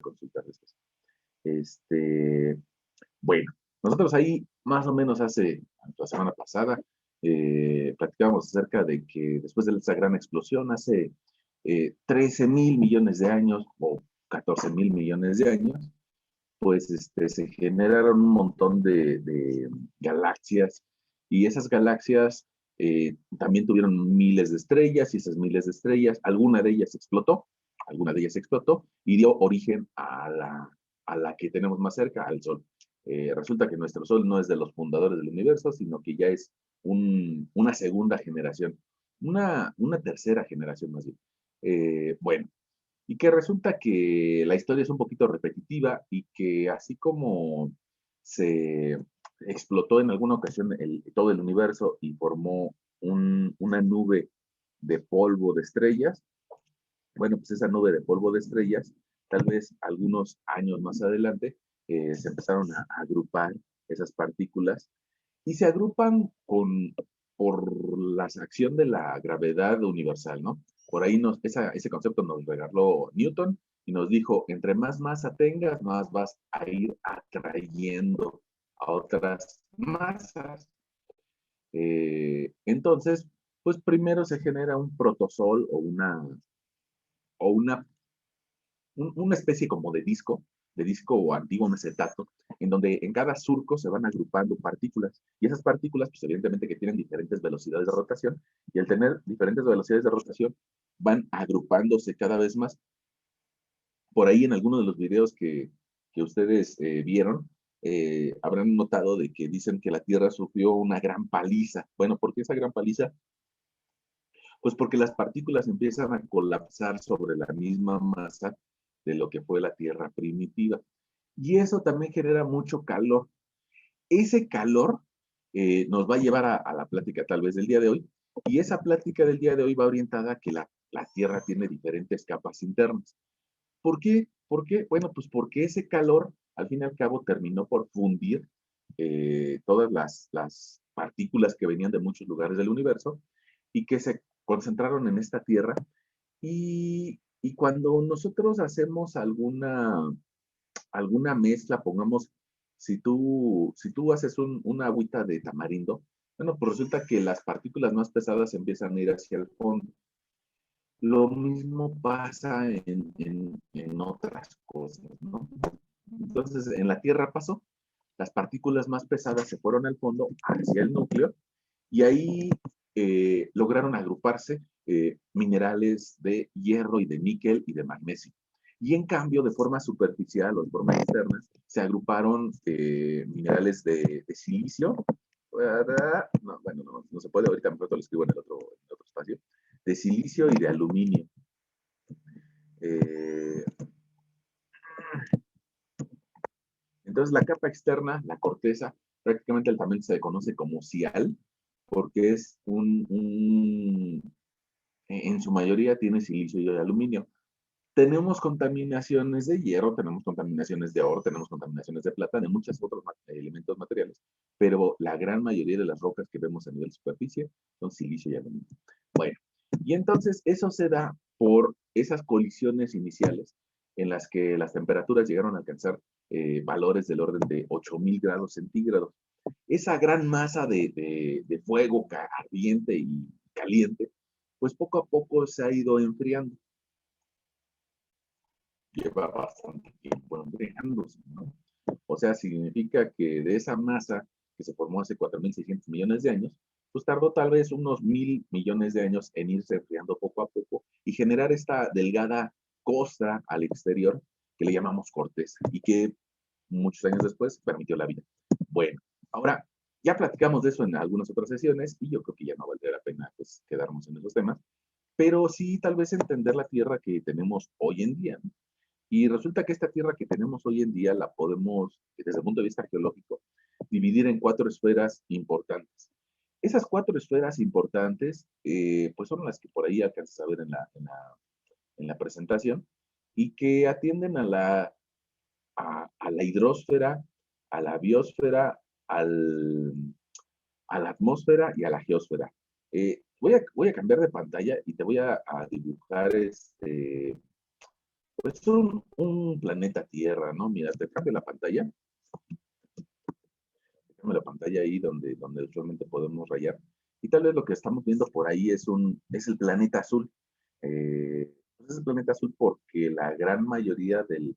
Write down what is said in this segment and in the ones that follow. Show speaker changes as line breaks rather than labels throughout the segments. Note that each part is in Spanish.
consultar después. Este, bueno, nosotros ahí más o menos hace la semana pasada platicábamos acerca de que después de esa gran explosión, hace 13 mil millones de años o 14 mil millones de años, pues se generaron un montón de galaxias y esas galaxias también tuvieron miles de estrellas y esas miles de estrellas, alguna de ellas explotó y dio origen a la que tenemos más cerca, al Sol. Resulta que nuestro Sol no es de los fundadores del universo, sino que ya es una segunda generación, una tercera generación más bien. Bueno, y que resulta que la historia es un poquito repetitiva y que así como se explotó en alguna ocasión todo el universo y formó una nube de polvo de estrellas, bueno, pues esa nube de polvo de estrellas, tal vez algunos años más adelante, se empezaron a agrupar esas partículas y se agrupan por la acción de la gravedad universal, ¿no? Por ahí ese concepto nos regaló Newton y nos dijo, entre más masa tengas, más vas a ir atrayendo a otras masas. Entonces, pues primero se genera un protosol o una especie como de disco antiguo, un acetato, en donde en cada surco se van agrupando partículas. Y esas partículas, pues evidentemente que tienen diferentes velocidades de rotación, y al tener diferentes velocidades de rotación, van agrupándose cada vez más. Por ahí en alguno de los videos que ustedes vieron, habrán notado de que dicen que la Tierra sufrió una gran paliza. Bueno, ¿por qué esa gran paliza? Pues porque las partículas empiezan a colapsar sobre la misma masa de lo que fue la Tierra primitiva. Y eso también genera mucho calor. Ese calor nos va a llevar a la plática tal vez del día de hoy. Y esa plática del día de hoy va orientada a que la Tierra tiene diferentes capas internas. ¿Por qué? ¿Por qué? Bueno, pues porque ese calor, al fin y al cabo, terminó por fundir todas las partículas que venían de muchos lugares del universo y que se concentraron en esta Tierra. Y cuando nosotros hacemos alguna mezcla, pongamos, si tú haces una agüita de tamarindo, bueno, pues resulta que las partículas más pesadas empiezan a ir hacia el fondo. Lo mismo pasa en otras cosas, ¿no? Entonces, en la Tierra pasó, las partículas más pesadas se fueron al fondo, hacia el núcleo, y ahí lograron agruparse minerales de hierro y de níquel y de magnesio. Y en cambio, de forma superficial o de forma externa, se agruparon minerales de silicio. No, bueno, no se puede, ahorita mejor lo escribo en el otro espacio, de silicio y de aluminio. Eh, entonces, la capa externa, la corteza, prácticamente también se conoce como cial, porque es en su mayoría tiene silicio y aluminio. Tenemos contaminaciones de hierro, tenemos contaminaciones de oro, tenemos contaminaciones de plata, de muchos otros elementos materiales, pero la gran mayoría de las rocas que vemos a nivel superficie son silicio y aluminio. Bueno, y entonces eso se da por esas colisiones iniciales en las que las temperaturas llegaron a alcanzar valores del orden de 8000 grados centígrados. Esa gran masa de fuego ardiente y caliente, pues poco a poco se ha ido enfriando. Lleva bastante tiempo enfriándose, ¿no? O sea, significa que de esa masa que se formó hace 4.600 millones de años, pues tardó tal vez unos 1.000 millones de años en irse enfriando poco a poco y generar esta delgada costra al exterior que le llamamos corteza y que muchos años después permitió la vida. Bueno, ahora ya platicamos de eso en algunas otras sesiones y yo creo que ya no valdría la pena pues, quedarnos en esos temas, pero sí tal vez entender la Tierra que tenemos hoy en día, ¿no? Y resulta que esta Tierra que tenemos hoy en día la podemos, desde el punto de vista geológico, dividir en 4 esferas importantes. Esas 4 esferas importantes, pues son las que por ahí alcanzas a ver en la presentación y que atienden a la hidrosfera, a la biosfera, a la atmósfera y a la geósfera. Voy a cambiar de pantalla y te voy a dibujar Pues un planeta Tierra, ¿no? Mira, te cambio la pantalla. Déjame la pantalla ahí donde usualmente podemos rayar. Y tal vez lo que estamos viendo por ahí es el planeta azul. Pues es el planeta azul porque la gran mayoría del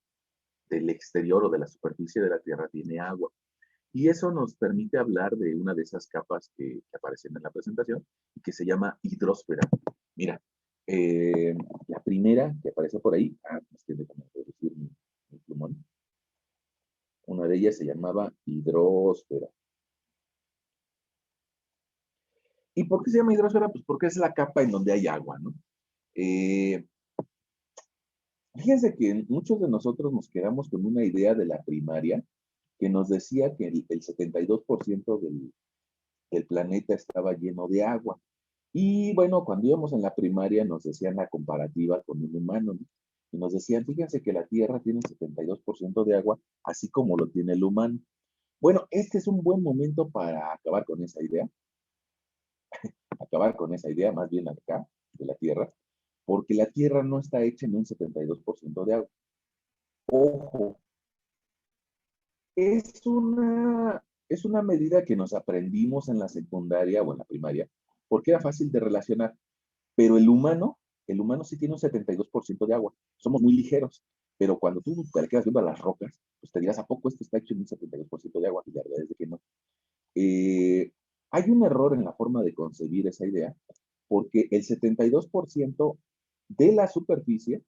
exterior o de la superficie de la Tierra tiene agua. Y eso nos permite hablar de una de esas capas que aparecen en la presentación y que se llama hidrosfera. Mira, la primera que aparece por ahí, es que déjame reducir mi plumón. Una de ellas se llamaba hidrosfera. ¿Y por qué se llama hidrosfera? Pues porque es la capa en donde hay agua, ¿no? Eh, Fíjense que muchos de nosotros nos quedamos con una idea de la primaria que nos decía que el 72% del planeta estaba lleno de agua. Y bueno, cuando íbamos en la primaria nos decían la comparativa con un humano, ¿no? Y nos decían, fíjense que la Tierra tiene un 72% de agua, así como lo tiene el humano. Bueno, este es un buen momento para acabar con esa idea, más bien acá, de la Tierra, porque la Tierra no está hecha en un 72% de agua. Ojo, es una medida que nos aprendimos en la secundaria o en la primaria, porque era fácil de relacionar, pero el humano sí tiene un 72% de agua. Somos muy ligeros, pero cuando tú te quedas viendo a las rocas, pues te dirás, ¿a poco esto está hecho en un 72% de agua? Y la verdad es que no. Eh, Hay un error en la forma de concebir esa idea, porque el 72% de la superficie,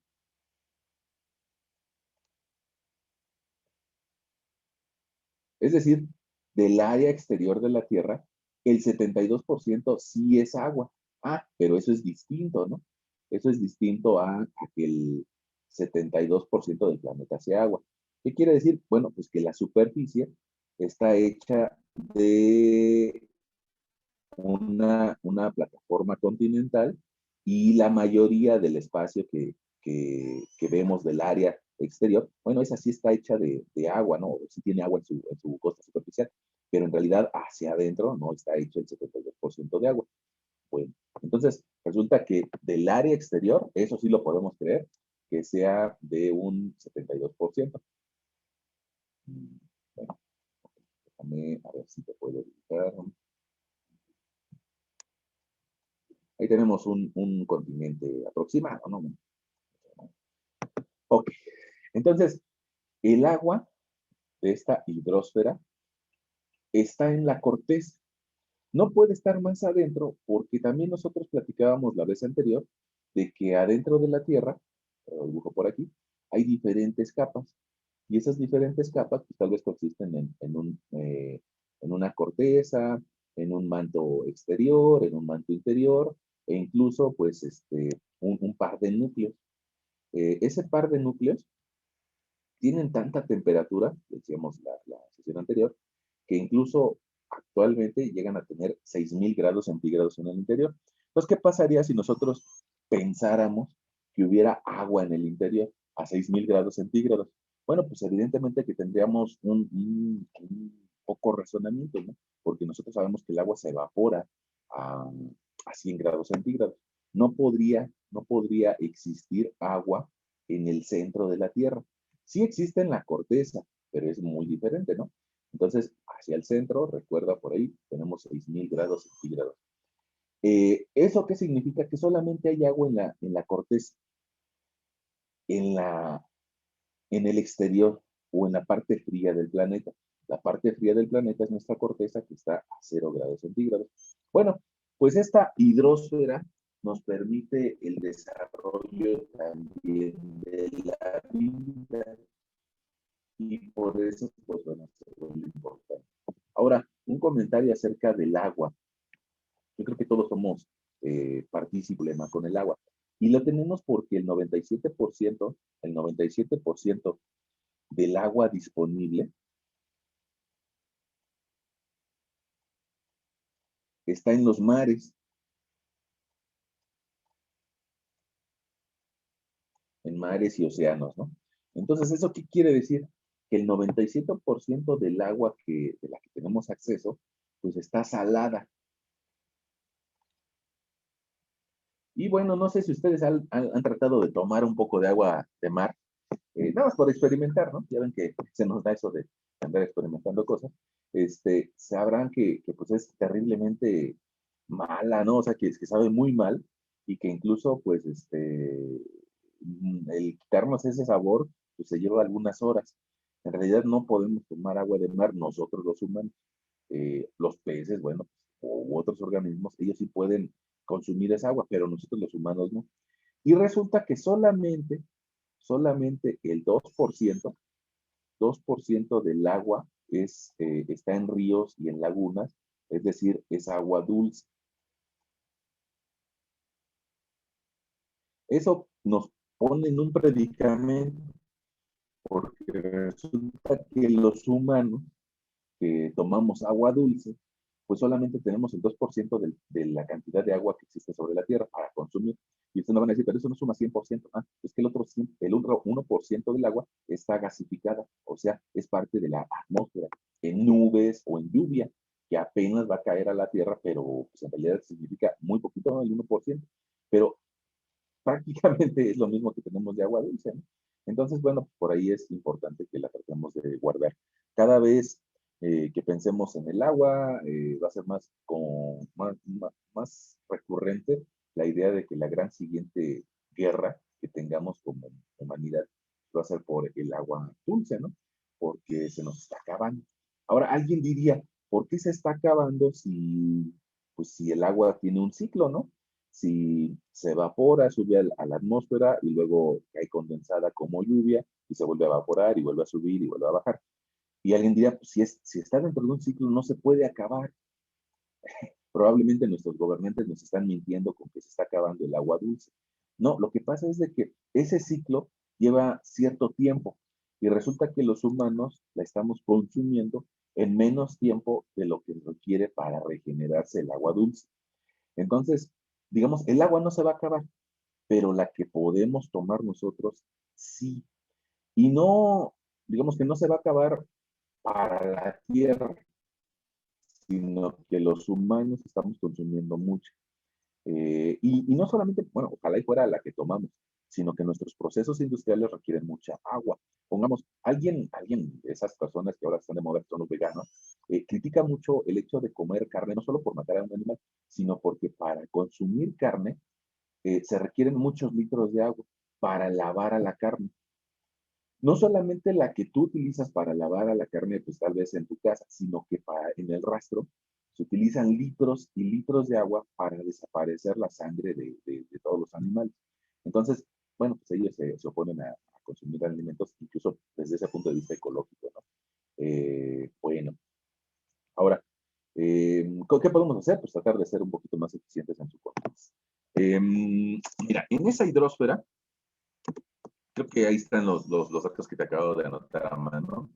es decir, del área exterior de la Tierra, el 72% sí es agua. Pero eso es distinto, ¿no? Eso es distinto a que el 72% del planeta sea agua. ¿Qué quiere decir? Bueno, pues que la superficie está hecha de una plataforma continental y la mayoría del espacio que vemos del área exterior, bueno, esa sí está hecha de agua, ¿no? Sí tiene agua en su costa superficial, pero en realidad hacia adentro no está hecho el 72% de agua. Bueno, entonces resulta que del área exterior, eso sí lo podemos creer, que sea de un 72%. Bueno, déjame a ver si te puedo ubicar. Ahí tenemos un continente aproximado, ¿no? Ok, entonces el agua de esta hidrosfera está en la corteza. No puede estar más adentro porque también nosotros platicábamos la vez anterior de que adentro de la Tierra, lo dibujo por aquí, hay diferentes capas. Y esas diferentes capas pues, tal vez consisten en una corteza, en un manto exterior, en un manto interior, e incluso pues un par de núcleos. Ese par de núcleos tienen tanta temperatura, decíamos la sesión anterior, que incluso actualmente llegan a tener 6.000 grados centígrados en el interior. Entonces, ¿qué pasaría si nosotros pensáramos que hubiera agua en el interior a 6.000 grados centígrados? Bueno, pues evidentemente que tendríamos un poco razonamiento, ¿no? Porque nosotros sabemos que el agua se evapora a, a 100 grados centígrados. No podría existir agua en el centro de la Tierra. Sí existe en la corteza, pero es muy diferente, ¿no? Entonces, hacia el centro, recuerda por ahí, tenemos 6.000 grados centígrados. ¿Eso qué significa? Que solamente hay agua en la corteza, en, la, en el exterior o en la parte fría del planeta. La parte fría del planeta es nuestra corteza que está a 0 grados centígrados. Bueno, pues esta hidrosfera nos permite el desarrollo también de la vida y por eso, pues bueno, se vuelve importante. Ahora, un comentario acerca del agua. Yo creo que todos somos partícipes con el agua. Y lo tenemos porque el 97% del agua disponible está en los mares, en mares y océanos, ¿no? Entonces, ¿eso qué quiere decir? Que el 97% del agua de la que tenemos acceso, pues está salada. Y bueno, no sé si ustedes han tratado de tomar un poco de agua de mar. nada más por experimentar, ¿no? Ya ven que se nos da eso de andar experimentando cosas, sabrán que pues es terriblemente mala, ¿no? O sea, que sabe muy mal y que incluso, pues, el quitarnos ese sabor, pues se lleva algunas horas. En realidad no podemos tomar agua de mar nosotros los humanos. Los peces, bueno, u otros organismos, ellos sí pueden consumir esa agua, pero nosotros los humanos no. Y resulta que solamente el 2% del agua está en ríos y en lagunas, es decir, es agua dulce. Eso nos pone en un predicamento porque resulta que los humanos que tomamos agua dulce, pues solamente tenemos el 2% de la cantidad de agua que existe sobre la Tierra para consumir. Y ustedes me van a decir, pero eso no suma 100%. Ah, es que el otro 1% del agua está gasificada, o sea, es parte de la atmósfera, en nubes o en lluvia, que apenas va a caer a la Tierra, pero pues, en realidad significa muy poquito, ¿no? El 1%. Pero prácticamente es lo mismo que tenemos de agua dulce, ¿no? Entonces, bueno, por ahí es importante que la tratemos de guardar. Cada vez que pensemos en el agua, va a ser más recurrente la idea de que la gran siguiente guerra que tengamos como humanidad va a ser por el agua dulce, ¿no? Porque se nos está acabando. Ahora, alguien diría, ¿por qué se está acabando pues, si el agua tiene un ciclo, ¿no? Si se evapora, sube a la atmósfera y luego cae condensada como lluvia y se vuelve a evaporar y vuelve a subir y vuelve a bajar. Y alguien diría, pues, si está dentro de un ciclo no se puede acabar. Probablemente nuestros gobernantes nos están mintiendo con que se está acabando el agua dulce. No, lo que pasa es de que ese ciclo lleva cierto tiempo y resulta que los humanos la estamos consumiendo en menos tiempo de lo que requiere para regenerarse el agua dulce. Entonces, digamos, el agua no se va a acabar, pero la que podemos tomar nosotros, sí. Y no, digamos que no se va a acabar para la tierra, sino que los humanos estamos consumiendo mucho. Y no solamente, bueno, ojalá y fuera la que tomamos, sino que nuestros procesos industriales requieren mucha agua. Pongamos, alguien de esas personas que ahora están de moda, que son los veganos, critica mucho el hecho de comer carne, no solo por matar a un animal, sino porque para consumir carne se requieren muchos litros de agua para lavar a la carne. No solamente la que tú utilizas para lavar a la carne, pues tal vez en tu casa, sino que en el rastro se utilizan litros y litros de agua para desaparecer la sangre de todos los animales. Entonces, bueno, pues ellos se oponen a consumir alimentos, incluso desde ese punto de vista ecológico, ¿no? Bueno, ahora, ¿qué podemos hacer? Pues tratar de ser un poquito más eficientes en su consumo. Mira, en esa hidrosfera, creo que ahí están los datos que te acabo de anotar a mano.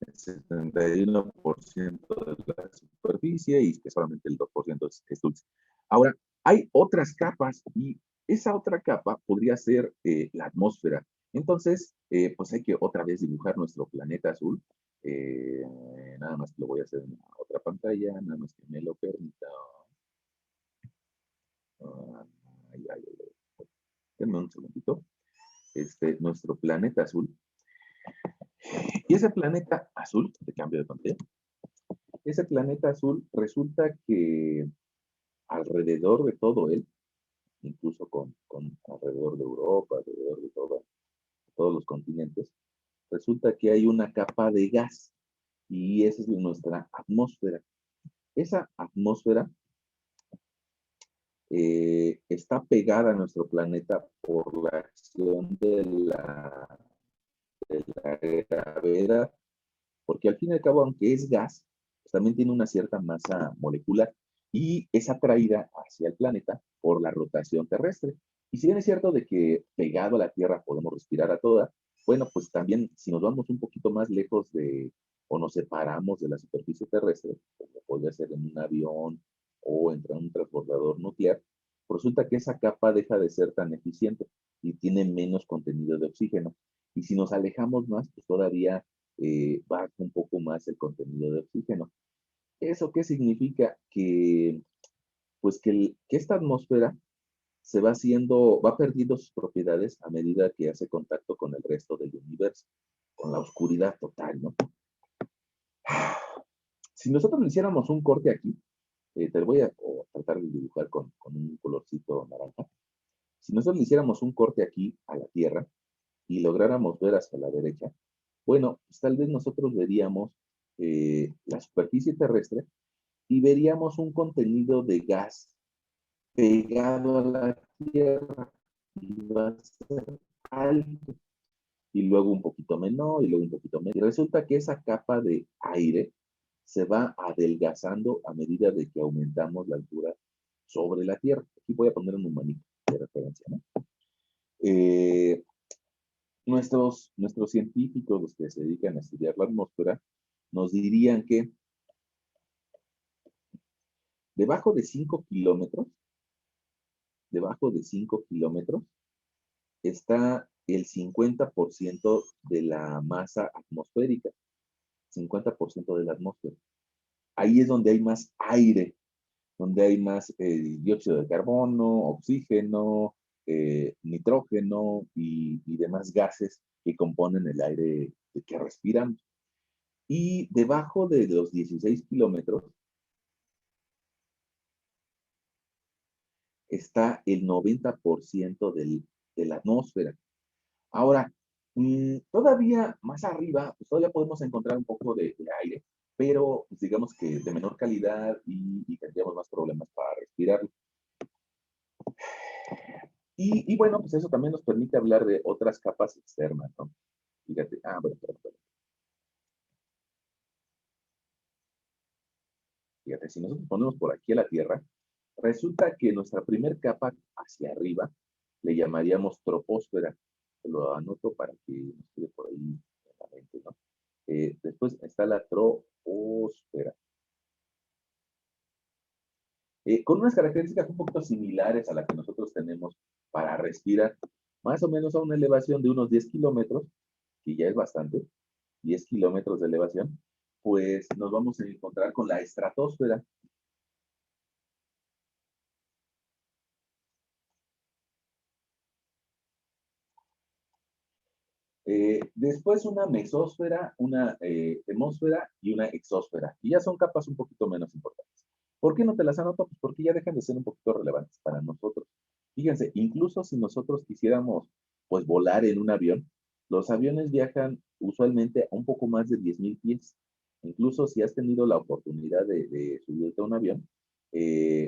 El 71% de la superficie y que solamente el 2% es dulce. Ahora, hay otras capas y esa otra capa podría ser la atmósfera. Entonces, pues hay que otra vez dibujar nuestro planeta azul. Eh, Nada más que lo voy a hacer en otra pantalla, nada más que me lo permita. Ay, ay, ay. Denme un segundito. Nuestro planeta azul. Y ese planeta azul, de cambio de pantalla, ese planeta azul resulta que alrededor de todo él, incluso con alrededor de Europa, alrededor de todos los continentes, resulta que hay una capa de gas y esa es nuestra atmósfera. Esa atmósfera está pegada a nuestro planeta por la acción de la gravedad, porque al fin y al cabo, aunque es gas, pues también tiene una cierta masa molecular y es atraída hacia el planeta por la rotación terrestre. Y si bien es cierto de que pegado a la Tierra podemos respirar a toda, bueno, pues también si nos vamos un poquito más lejos o nos separamos de la superficie terrestre, como podría ser en un avión o entre un transbordador nuclear, resulta que esa capa deja de ser tan eficiente y tiene menos contenido de oxígeno. Y si nos alejamos más, pues todavía baja un poco más el contenido de oxígeno. ¿Eso qué significa? Que, pues que esta atmósfera va perdiendo sus propiedades a medida que hace contacto con el resto del universo, con la oscuridad total, ¿no? Si nosotros le hiciéramos un corte aquí, te lo voy a tratar de dibujar con un colorcito naranja. Si nosotros le hiciéramos un corte aquí a la Tierra y lográramos ver hacia la derecha, bueno, pues tal vez nosotros veríamos la superficie terrestre y veríamos un contenido de gas pegado a la Tierra y va a ser alto, y luego un poquito menor, y luego un poquito menor. Y resulta que esa capa de aire se va adelgazando a medida de que aumentamos la altura sobre la Tierra. Aquí voy a poner un numerito de referencia, ¿no? Eh, nuestros científicos, los que se dedican a estudiar la atmósfera, nos dirían que debajo de 5 kilómetros, debajo de 5 kilómetros, está el 50% de la masa atmosférica, 50% de la atmósfera. Ahí es donde hay más aire, donde hay más dióxido de carbono, oxígeno, nitrógeno y demás gases que componen el aire que respiramos. Y debajo de los 16 kilómetros está el 90% de la atmósfera. Ahora, todavía más arriba, pues todavía podemos encontrar un poco de aire, pero pues, digamos que de menor calidad y tendríamos más problemas para respirar. Y bueno, pues eso también nos permite hablar de otras capas externas, ¿no? Fíjate, bueno, perdón. Fíjate, si nosotros ponemos por aquí a la Tierra, resulta que nuestra primer capa hacia arriba le llamaríamos troposfera. Lo anoto para que nos quede por ahí en la mente, ¿no? Después está la troposfera. Con unas características un poquito similares a las que nosotros tenemos para respirar, más o menos a una elevación de unos 10 kilómetros, que ya es bastante, 10 kilómetros de elevación, pues nos vamos a encontrar con la estratosfera. Después una mesósfera, una hemosfera y una exósfera. Y ya son capas un poquito menos importantes. ¿Por qué no te las anoto? Pues porque ya dejan de ser un poquito relevantes para nosotros. Fíjense, incluso si nosotros quisiéramos pues volar en un avión, los aviones viajan usualmente a un poco más de 10,000 pies. Incluso si has tenido la oportunidad de subirte a un avión,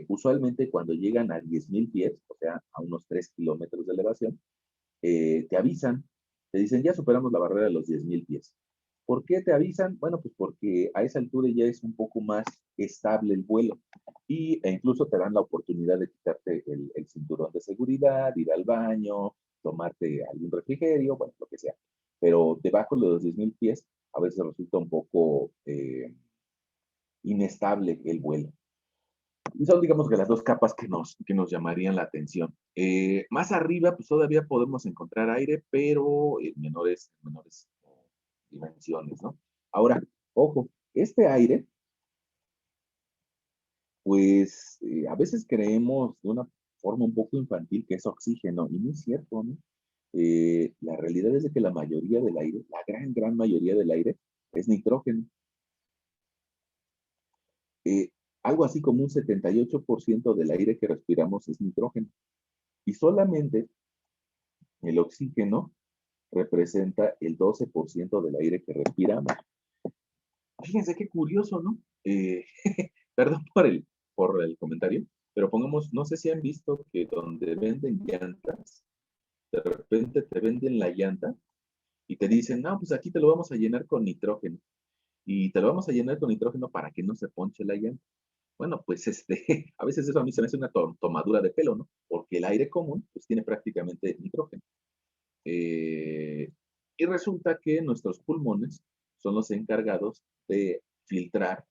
usualmente cuando llegan a 10,000 pies, o sea, a unos 3 kilómetros de elevación, te avisan, te dicen, ya superamos la barrera de los 10,000 pies. ¿Por qué te avisan? Bueno, pues porque a esa altura ya es un poco más estable el vuelo e incluso te dan la oportunidad de quitarte el cinturón de seguridad, ir al baño, tomarte algún refrigerio, bueno, lo que sea. Pero debajo de los 10,000 pies a veces resulta un poco inestable el vuelo. Y son, digamos, que las dos capas que nos llamarían la atención. Más arriba, pues todavía podemos encontrar aire, pero en menores dimensiones, ¿no? Ahora, ojo, este aire, pues a veces creemos de una forma un poco infantil que es oxígeno, y no es cierto, ¿no? La realidad es de que la mayoría del aire, la gran mayoría del aire, es nitrógeno. Eh, Algo así como un 78% del aire que respiramos es nitrógeno. Y solamente el oxígeno representa el 12% del aire que respiramos. Fíjense qué curioso, ¿no? Perdón por el comentario, pero pongamos, no sé si han visto que donde venden llantas, de repente te venden la llanta y te dicen, no, pues aquí te lo vamos a llenar con nitrógeno. Y te lo vamos a llenar con nitrógeno para que no se ponche la llanta. Bueno, pues a veces eso a mí se me hace una tomadura de pelo, ¿no? Porque el aire común, pues tiene prácticamente nitrógeno. Eh, y resulta que nuestros pulmones son los encargados de filtrar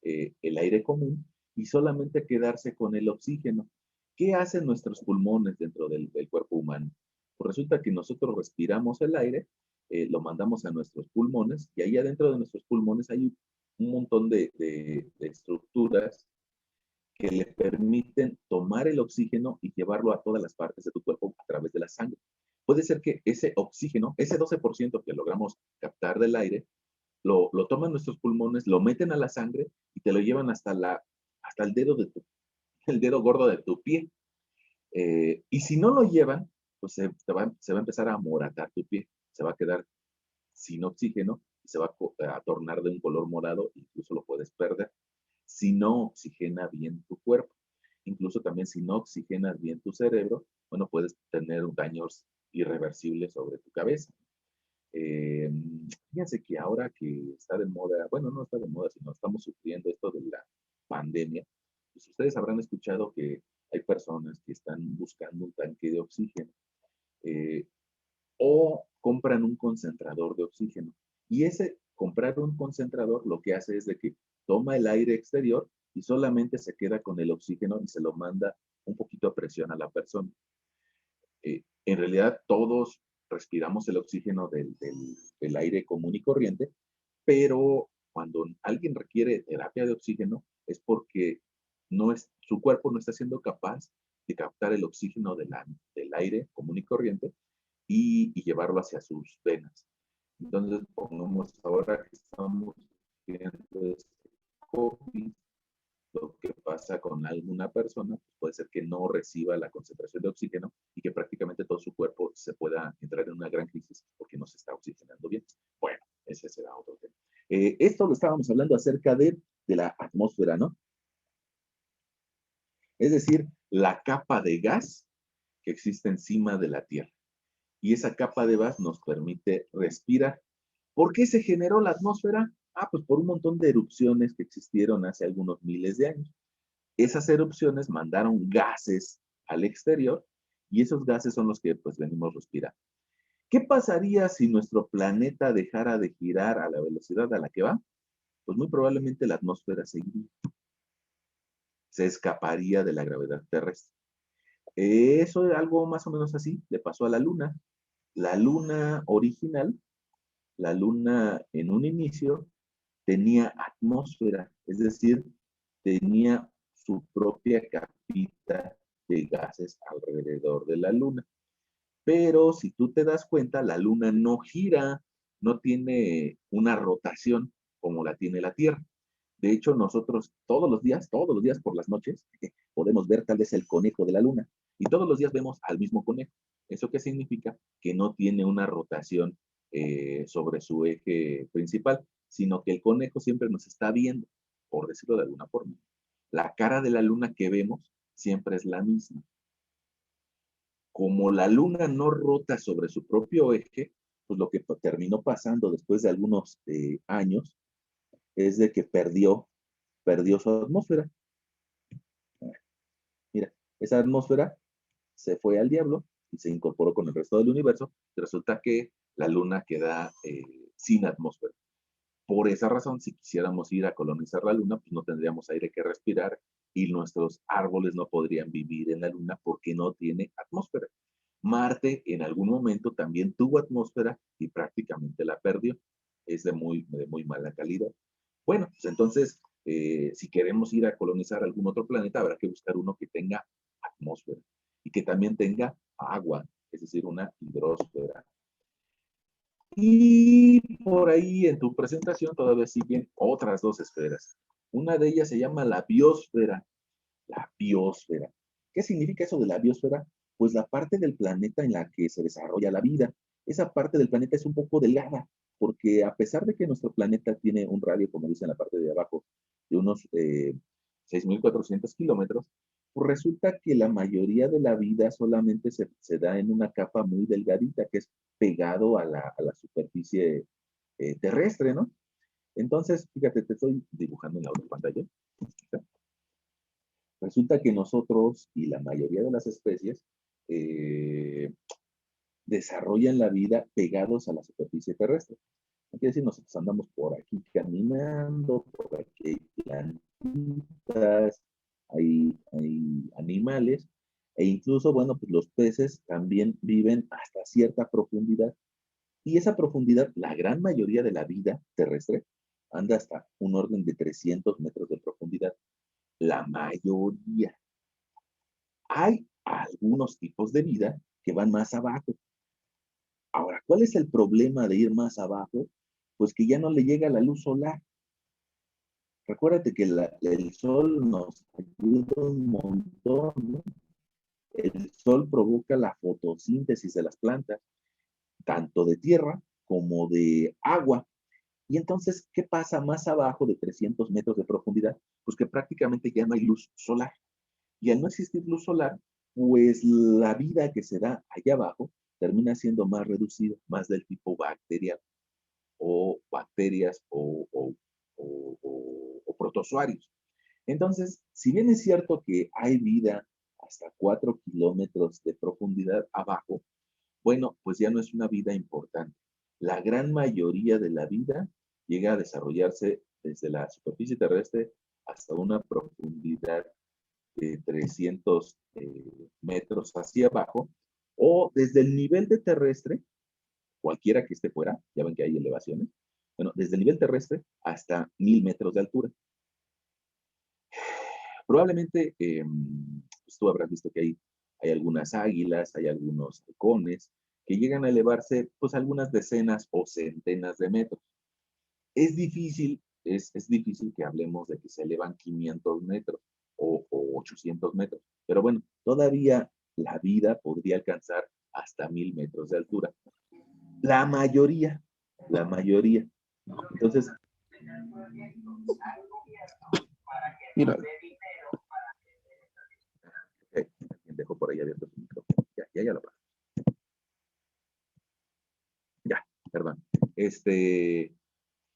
el aire común y solamente quedarse con el oxígeno. ¿Qué hacen nuestros pulmones dentro del cuerpo humano? Pues resulta que nosotros respiramos el aire, lo mandamos a nuestros pulmones y ahí adentro de nuestros pulmones hay un montón de estructuras que le permiten tomar el oxígeno y llevarlo a todas las partes de tu cuerpo a través de la sangre. Puede ser que ese oxígeno, ese 12% que logramos captar del aire, lo toman nuestros pulmones, lo meten a la sangre y te lo llevan hasta el dedo, el dedo gordo de tu pie. Y si no lo llevan, pues se va a empezar a amoratar tu pie, se va a quedar sin oxígeno y se va a tornar de un color morado, incluso lo puedes perder si no oxigena bien tu cuerpo. Incluso también si no oxigenas bien tu cerebro, bueno, puedes tener daños irreversibles sobre tu cabeza. Eh, Fíjense que ahora que está de moda, bueno, no está de moda, sino estamos sufriendo esto de la pandemia, pues ustedes habrán escuchado que hay personas que están buscando un tanque de oxígeno eh, o compran un concentrador de oxígeno. Y ese comprar un concentrador lo que hace es de que toma el aire exterior y solamente se queda con el oxígeno y se lo manda un poquito a presión a la persona. En realidad todos respiramos el oxígeno del aire común y corriente, pero cuando alguien requiere terapia de oxígeno es porque su cuerpo no está siendo capaz de captar el oxígeno del aire común y corriente y llevarlo hacia sus venas. Entonces, pongamos ahora que estamos viendo este COVID, lo que pasa con alguna persona pues puede ser que no reciba la concentración de oxígeno y que prácticamente todo su cuerpo se pueda entrar en una gran crisis porque no se está oxigenando bien. Bueno, ese será otro tema. Esto lo estábamos hablando acerca de la atmósfera, ¿no? Es decir, la capa de gas que existe encima de la Tierra. Y esa capa de gas nos permite respirar. ¿Por qué se generó la atmósfera? Ah, pues por un montón de erupciones que existieron hace algunos miles de años. Esas erupciones mandaron gases al exterior y esos gases son los que pues venimos respirando. ¿Qué pasaría si nuestro planeta dejara de girar a la velocidad a la que va? Pues muy probablemente la atmósfera seguiría, se escaparía de la gravedad terrestre. Eso es algo más o menos así, le pasó a la Luna. La Luna original, la Luna en un inicio tenía atmósfera, es decir, tenía su propia capita de gases alrededor de la Luna. Pero si tú te das cuenta, la Luna no gira, no tiene una rotación como la tiene la Tierra. De hecho, nosotros todos los días por las noches, podemos ver tal vez el conejo de la Luna. Y todos los días vemos al mismo conejo. ¿Eso qué significa? Que no tiene una rotación sobre su eje principal, sino que el conejo siempre nos está viendo, por decirlo de alguna forma. La cara de la Luna que vemos siempre es la misma. Como la Luna no rota sobre su propio eje, pues lo que terminó pasando después de algunos años es de que perdió su atmósfera. Mira, esa atmósfera se fue al diablo y se incorporó con el resto del universo. Y resulta que la Luna queda sin atmósfera. Por esa razón, si quisiéramos ir a colonizar la Luna, pues no tendríamos aire que respirar y nuestros árboles no podrían vivir en la Luna porque no tiene atmósfera. Marte en algún momento también tuvo atmósfera y prácticamente la perdió. Es de muy mala calidad. Bueno, pues entonces, si queremos ir a colonizar algún otro planeta, habrá que buscar uno que tenga atmósfera y que también tenga agua, es decir, una hidrosfera. Y por ahí en tu presentación todavía siguen otras dos esferas. Una de ellas se llama la biosfera. La biosfera. ¿Qué significa eso de la biosfera? Pues la parte del planeta en la que se desarrolla la vida. Esa parte del planeta es un poco delgada, porque a pesar de que nuestro planeta tiene un radio, como dice en la parte de abajo, de unos 6.400 kilómetros, pues resulta que la mayoría de la vida solamente se da en una capa muy delgadita, que es pegado a la superficie terrestre, ¿no? Entonces, fíjate, te estoy dibujando en la otra pantalla. Resulta que nosotros y la mayoría de las especies eh, desarrollan la vida pegados a la superficie terrestre. No quiere decir, nosotros andamos por aquí caminando, por aquí hay plantitas, hay animales, e incluso, bueno, pues los peces también viven hasta cierta profundidad. Y esa profundidad, la gran mayoría de la vida terrestre, anda hasta un orden de 300 metros de profundidad. la mayoría. Hay algunos tipos de vida que van más abajo. Ahora, ¿cuál es el problema de ir más abajo? Pues que ya no le llega la luz solar. Recuérdate que el sol nos ayuda un montón, ¿no? El sol provoca la fotosíntesis de las plantas, tanto de tierra como de agua. Y entonces, ¿qué pasa más abajo de 300 metros de profundidad? Pues que prácticamente ya no hay luz solar. Y al no existir luz solar, pues la vida que se da allá abajo termina siendo más reducida, más del tipo bacterial o bacterias o protozoarios. Entonces, si bien es cierto que hay vida hasta 4 kilómetros de profundidad abajo, bueno, pues ya no es una vida importante. La gran mayoría de la vida llega a desarrollarse desde la superficie terrestre hasta una profundidad de 300 metros hacia abajo, o desde el nivel de terrestre, cualquiera que esté fuera, ya ven que hay elevaciones, bueno, desde el nivel terrestre hasta 1000 metros de altura. Probablemente pues tú habrás visto que hay algunas águilas, hay algunos halcones que llegan a elevarse pues algunas decenas o centenas de metros. Es difícil, es difícil que hablemos de que se elevan 500 metros o 800 metros, pero bueno, todavía la vida podría alcanzar hasta 1000 metros de altura. La mayoría, la mayoría. Entonces, mira, alguien dejó por ahí abierto su micrófono. Ya lo apago. Ya, perdón.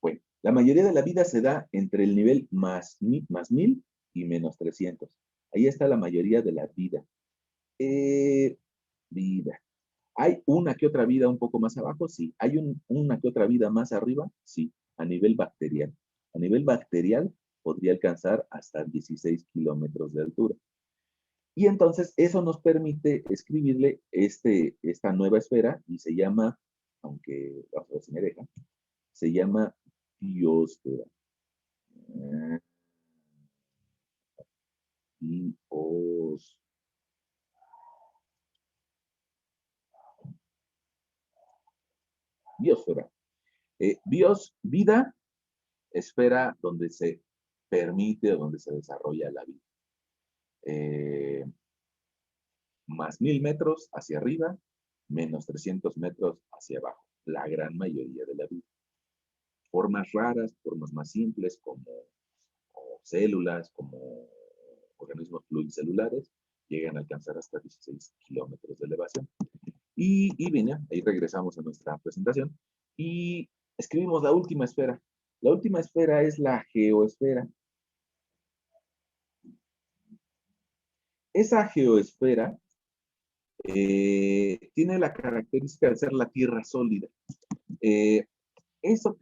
Bueno, la mayoría de la vida se da entre el nivel más 1000 y menos 300. Ahí está la mayoría de la vida. Vida. ¿Hay una que otra vida un poco más abajo? Sí. ¿Hay una que otra vida más arriba? Sí, a nivel bacterial. A nivel bacterial podría alcanzar hasta 16 kilómetros de altura. Y entonces eso nos permite escribirle esta nueva esfera y se llama, aunque vamos a ver si me deja, se llama biosfera. Bios, biosfera. Vida, esfera donde se permite, donde se desarrolla la vida. Eh, más 1000 metros hacia arriba, menos 300 metros hacia abajo. La gran mayoría de la vida. Formas raras, formas más simples, como células, como organismos pluricelulares, llegan a alcanzar hasta 16 kilómetros de elevación. Y bien, ahí regresamos a nuestra presentación y escribimos la última esfera. La última esfera es la geoesfera. Esa geoesfera tiene la característica de ser la tierra sólida. Eh, eso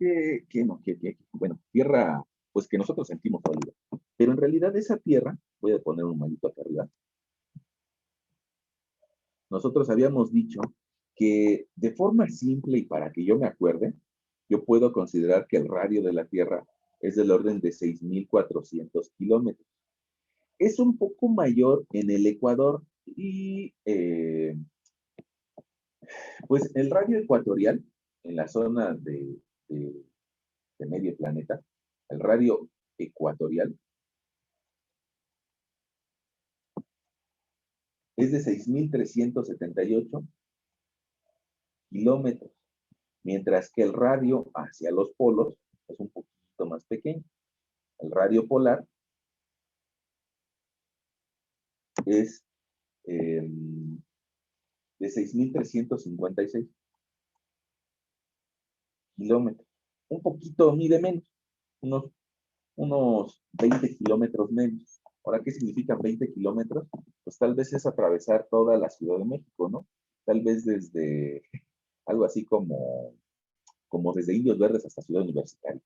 bueno, tierra, pues que nosotros sentimos sólida. Pero en realidad esa tierra, voy a poner un manito acá arriba, nosotros habíamos dicho que de forma simple y para que yo me acuerde, yo puedo considerar que el radio de la Tierra es del orden de 6.400 kilómetros. Es un poco mayor en el Ecuador y pues el radio ecuatorial, en la zona de medio planeta, el radio ecuatorial es de 6.378 kilómetros, mientras que el radio hacia los polos es un poquito más pequeño. El radio polar es de 6.356 kilómetros. Un poquito mide menos, unos, unos 20 kilómetros menos. Ahora, ¿qué significa 20 kilómetros? Pues tal vez es atravesar toda la Ciudad de México, ¿no? Tal vez desde algo así como desde Indios Verdes hasta Ciudad Universitaria.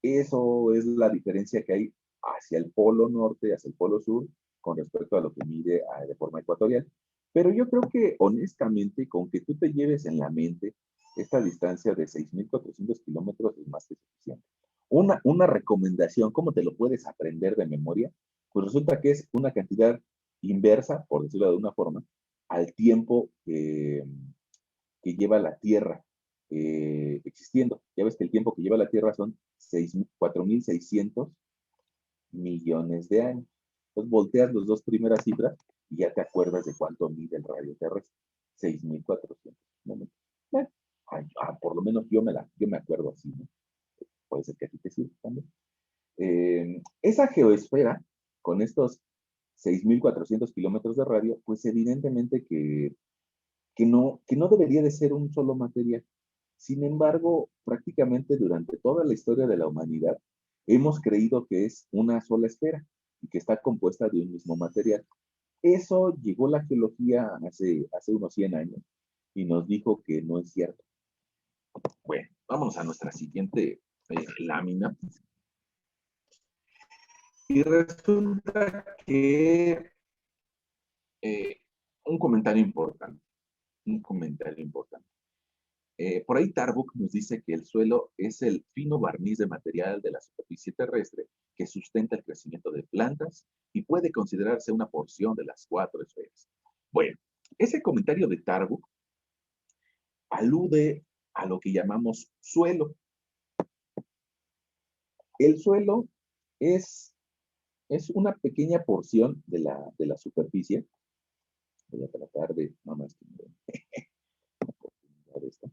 Eso es la diferencia que hay hacia el polo norte, hacia el polo sur, con respecto a lo que mide de forma ecuatorial. Pero yo creo que honestamente, con que tú te lleves en la mente esta distancia de 6.400 kilómetros es más que suficiente. Una recomendación, ¿cómo te lo puedes aprender de memoria? Pues resulta que es una cantidad inversa, por decirlo de una forma, al tiempo que lleva la Tierra existiendo. Ya ves que el tiempo que lleva la Tierra son 4.600 millones de años. Entonces volteas las dos primeras cifras y ya te acuerdas de cuánto mide el radio terrestre. 6.400 momentos. Bueno, por lo menos yo me acuerdo así, ¿no? Puede ser que a ti te sirva también. Esa geoesfera, con estos 6.400 kilómetros de radio, pues evidentemente que no debería de ser un solo material. Sin embargo, prácticamente durante toda la historia de la humanidad, hemos creído que es una sola esfera y que está compuesta de un mismo material. Eso llegó la geología hace unos 100 años y nos dijo que no es cierto. Bueno, vamos a nuestra siguiente lámina. Y resulta que un comentario importante, un comentario importante. Por ahí Tarbuk nos dice que el suelo es el fino barniz de material de la superficie terrestre que sustenta el crecimiento de plantas y puede considerarse una porción de las cuatro esferas. Bueno, ese comentario de Tarbuk alude a lo que llamamos suelo. El suelo es, es una pequeña porción de la superficie. Voy a tratar de, no más que de esto.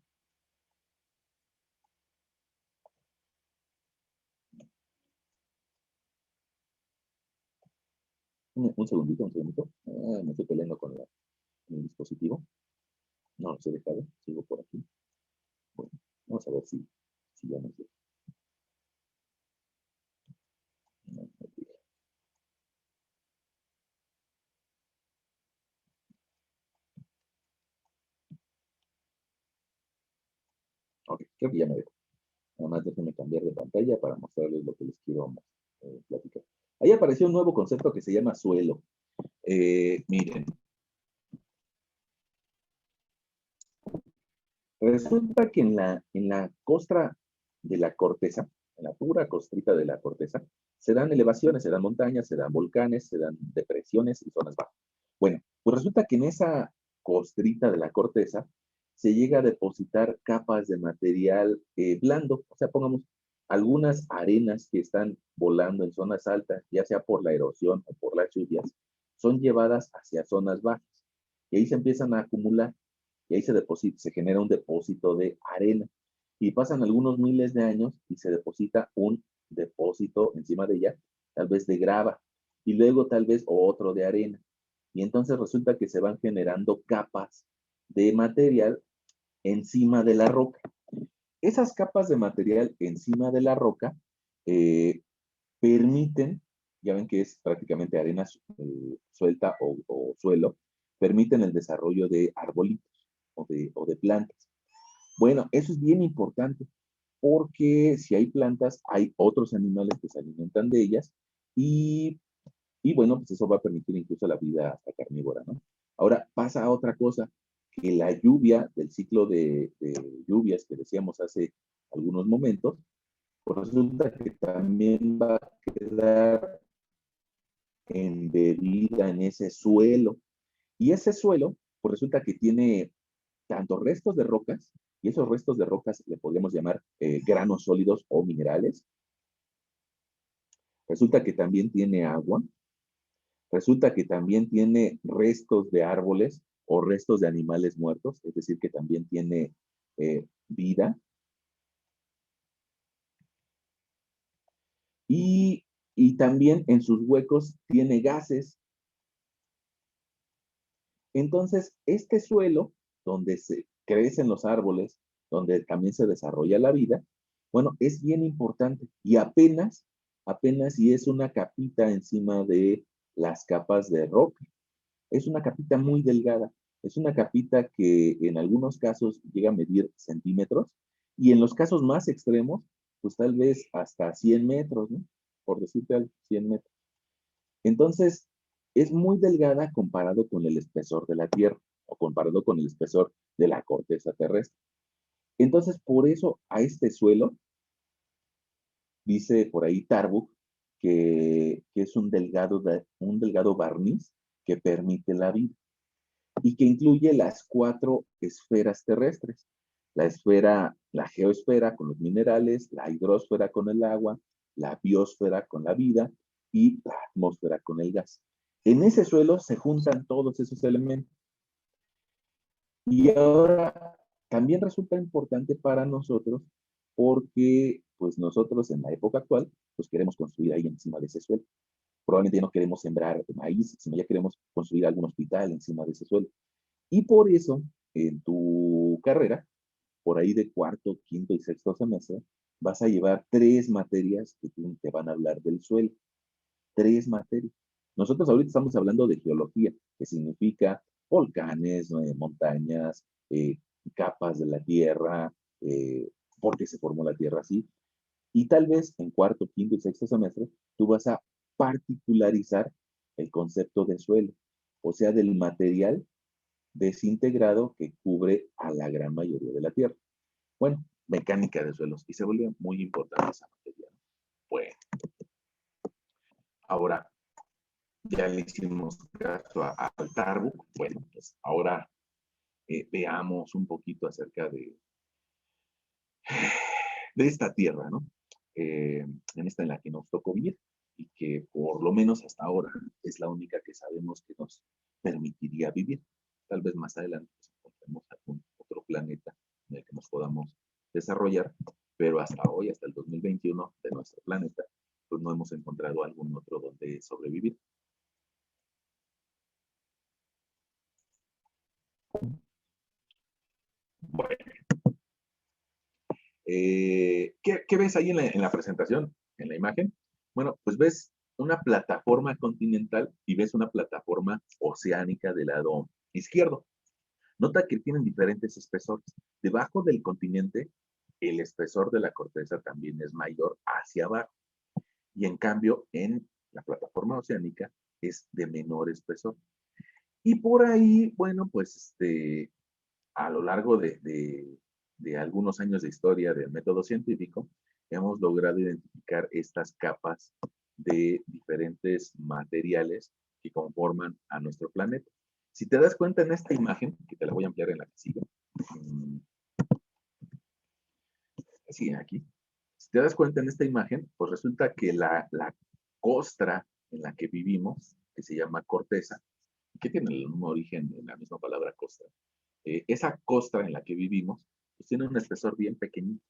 Un segundito, un segundito. Me estoy peleando con el dispositivo. No los he dejado, sigo por aquí. Bueno, vamos a ver si ya nos deja. No, no deja. Ok, creo que ya me dejo. Nada más déjenme cambiar de pantalla para mostrarles lo que les quiero platicar. Ahí apareció un nuevo concepto que se llama suelo. Miren, resulta que en la costra de la corteza, en la pura costrita de la corteza, se dan elevaciones, se dan montañas, se dan volcanes, se dan depresiones y zonas bajas. Bueno, pues resulta que en esa costrita de la corteza se llega a depositar capas de material blando, o sea, pongamos algunas arenas que están volando en zonas altas, ya sea por la erosión o por las lluvias, son llevadas hacia zonas bajas y ahí se empiezan a acumular y ahí se genera un depósito de arena. Y pasan algunos miles de años y se deposita un depósito encima de ella, tal vez de grava, y luego tal vez otro de arena. Y entonces resulta que se van generando capas de material encima de la roca. Esas capas de material encima de la roca eh, permiten, ya ven que es prácticamente arena suelta o suelo, permiten el desarrollo de arbolitos o de plantas. Bueno, eso es bien importante porque si hay plantas, hay otros animales que se alimentan de ellas y, y bueno, pues eso va a permitir incluso la vida hasta carnívora, ¿no? Ahora pasa otra cosa, que la lluvia del ciclo de lluvias que decíamos hace algunos momentos, pues resulta que también va a quedar embebida en ese suelo. Y ese suelo, pues resulta que tiene tanto restos de rocas, y esos restos de rocas le podemos llamar granos sólidos o minerales. Resulta que también tiene agua, resulta que también tiene restos de árboles o restos de animales muertos, es decir, que también tiene vida. Y, y también en sus huecos tiene gases. Entonces, este suelo, donde se crecen los árboles, donde también se desarrolla la vida, bueno, es bien importante y apenas si es una capita encima de las capas de roca. Es una capita muy delgada, es una capita que en algunos casos llega a medir centímetros y en los casos más extremos, pues tal vez hasta 100 metros, ¿no? Por decirte algo, 100 metros. Entonces, es muy delgada comparado con el espesor de la Tierra o comparado con el espesor de la corteza terrestre. Entonces, por eso a este suelo, dice por ahí Tarbuk, que es un delgado barniz que permite la vida y que incluye las 4 esferas terrestres. La geosfera con los minerales, la hidrosfera con el agua, la biosfera con la vida y la atmósfera con el gas. En ese suelo se juntan todos esos elementos. Y ahora también resulta importante para nosotros porque pues nosotros en la época actual pues queremos construir ahí encima de ese suelo. Probablemente ya no queremos sembrar maíz, sino ya queremos construir algún hospital encima de ese suelo. Y por eso en tu carrera, por ahí de cuarto, quinto y sexto semestre, vas a llevar 3 materias que te van a hablar del suelo. 3 materias. Nosotros ahorita estamos hablando de geología, que significa volcanes, montañas, capas de la Tierra, por qué se formó la Tierra así. Y tal vez en cuarto, quinto y sexto semestre, tú vas a particularizar el concepto de suelo, o sea, del material desintegrado que cubre a la gran mayoría de la Tierra. Bueno, mecánica de suelos, y se vuelve muy importante esa materia. Bueno, ahora ya le hicimos caso al Tarbook. Bueno, pues ahora veamos un poquito acerca de esta tierra, ¿no? En esta en la que nos tocó vivir y que por lo menos hasta ahora es la única que sabemos que nos permitiría vivir. Tal vez más adelante pues, encontremos algún otro planeta en el que nos podamos desarrollar, pero hasta hoy, hasta el 2021 de nuestro planeta, pues no hemos encontrado algún otro donde sobrevivir. Bueno, ¿qué ves ahí en la presentación, en la imagen? Bueno, pues ves una plataforma continental y ves una plataforma oceánica del lado izquierdo. Nota que tienen diferentes espesores. Debajo del continente, el espesor de la corteza también es mayor hacia abajo. Y en cambio, en la plataforma oceánica es de menor espesor. Y por ahí, bueno, pues a lo largo de algunos años de historia del método científico, hemos logrado identificar estas capas de diferentes materiales que conforman a nuestro planeta. Si te das cuenta en esta imagen, que te la voy a ampliar en la que sigue, sí, aquí, si te das cuenta en esta imagen, pues resulta que la costra en la que vivimos, que se llama corteza, que tiene un origen en la misma palabra costra, esa costra en la que vivimos, pues tiene un espesor bien pequeñito,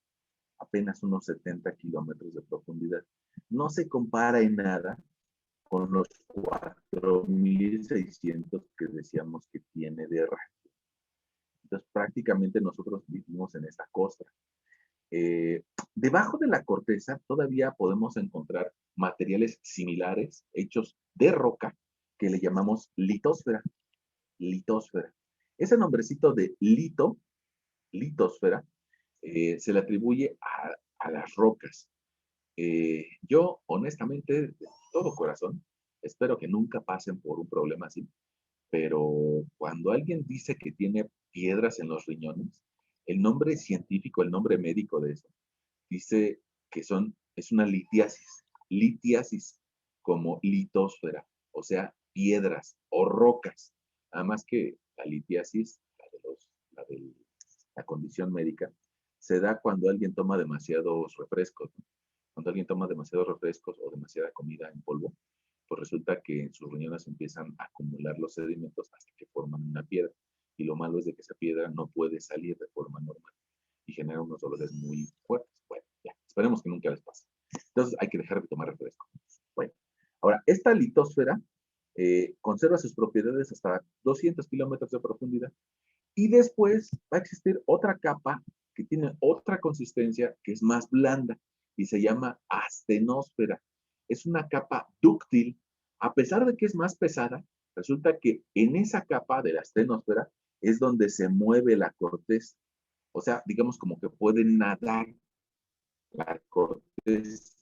apenas unos 70 kilómetros de profundidad. No se compara en nada con los 4.600 que decíamos que tiene de radio. Entonces, prácticamente nosotros vivimos en esta costra. Debajo de la corteza todavía podemos encontrar materiales similares hechos de roca que le llamamos litósfera. Litósfera. Ese nombrecito de litósfera, se le atribuye a las rocas. Yo, honestamente, de todo corazón, espero que nunca pasen por un problema así, pero cuando alguien dice que tiene piedras en los riñones, el nombre científico, el nombre médico de eso, dice que es una litiasis, litiasis como litósfera, o sea, piedras o rocas. Además que la litiasis, la condición médica, se da cuando alguien toma demasiados refrescos, ¿no? Cuando alguien toma demasiados refrescos o demasiada comida en polvo, pues resulta que en sus riñones empiezan a acumular los sedimentos hasta que forman una piedra. Y lo malo es de que esa piedra no puede salir de forma normal y genera unos dolores muy fuertes. Bueno, ya, esperemos que nunca les pase. Entonces hay que dejar de tomar refresco. Bueno, ahora, esta litosfera conserva sus propiedades hasta 200 kilómetros de profundidad y después va a existir otra capa que tiene otra consistencia que es más blanda y se llama astenosfera. Es una capa dúctil. A pesar de que es más pesada, resulta que en esa capa de la astenosfera es donde se mueve la corteza. O sea, digamos como que puede nadar la corteza.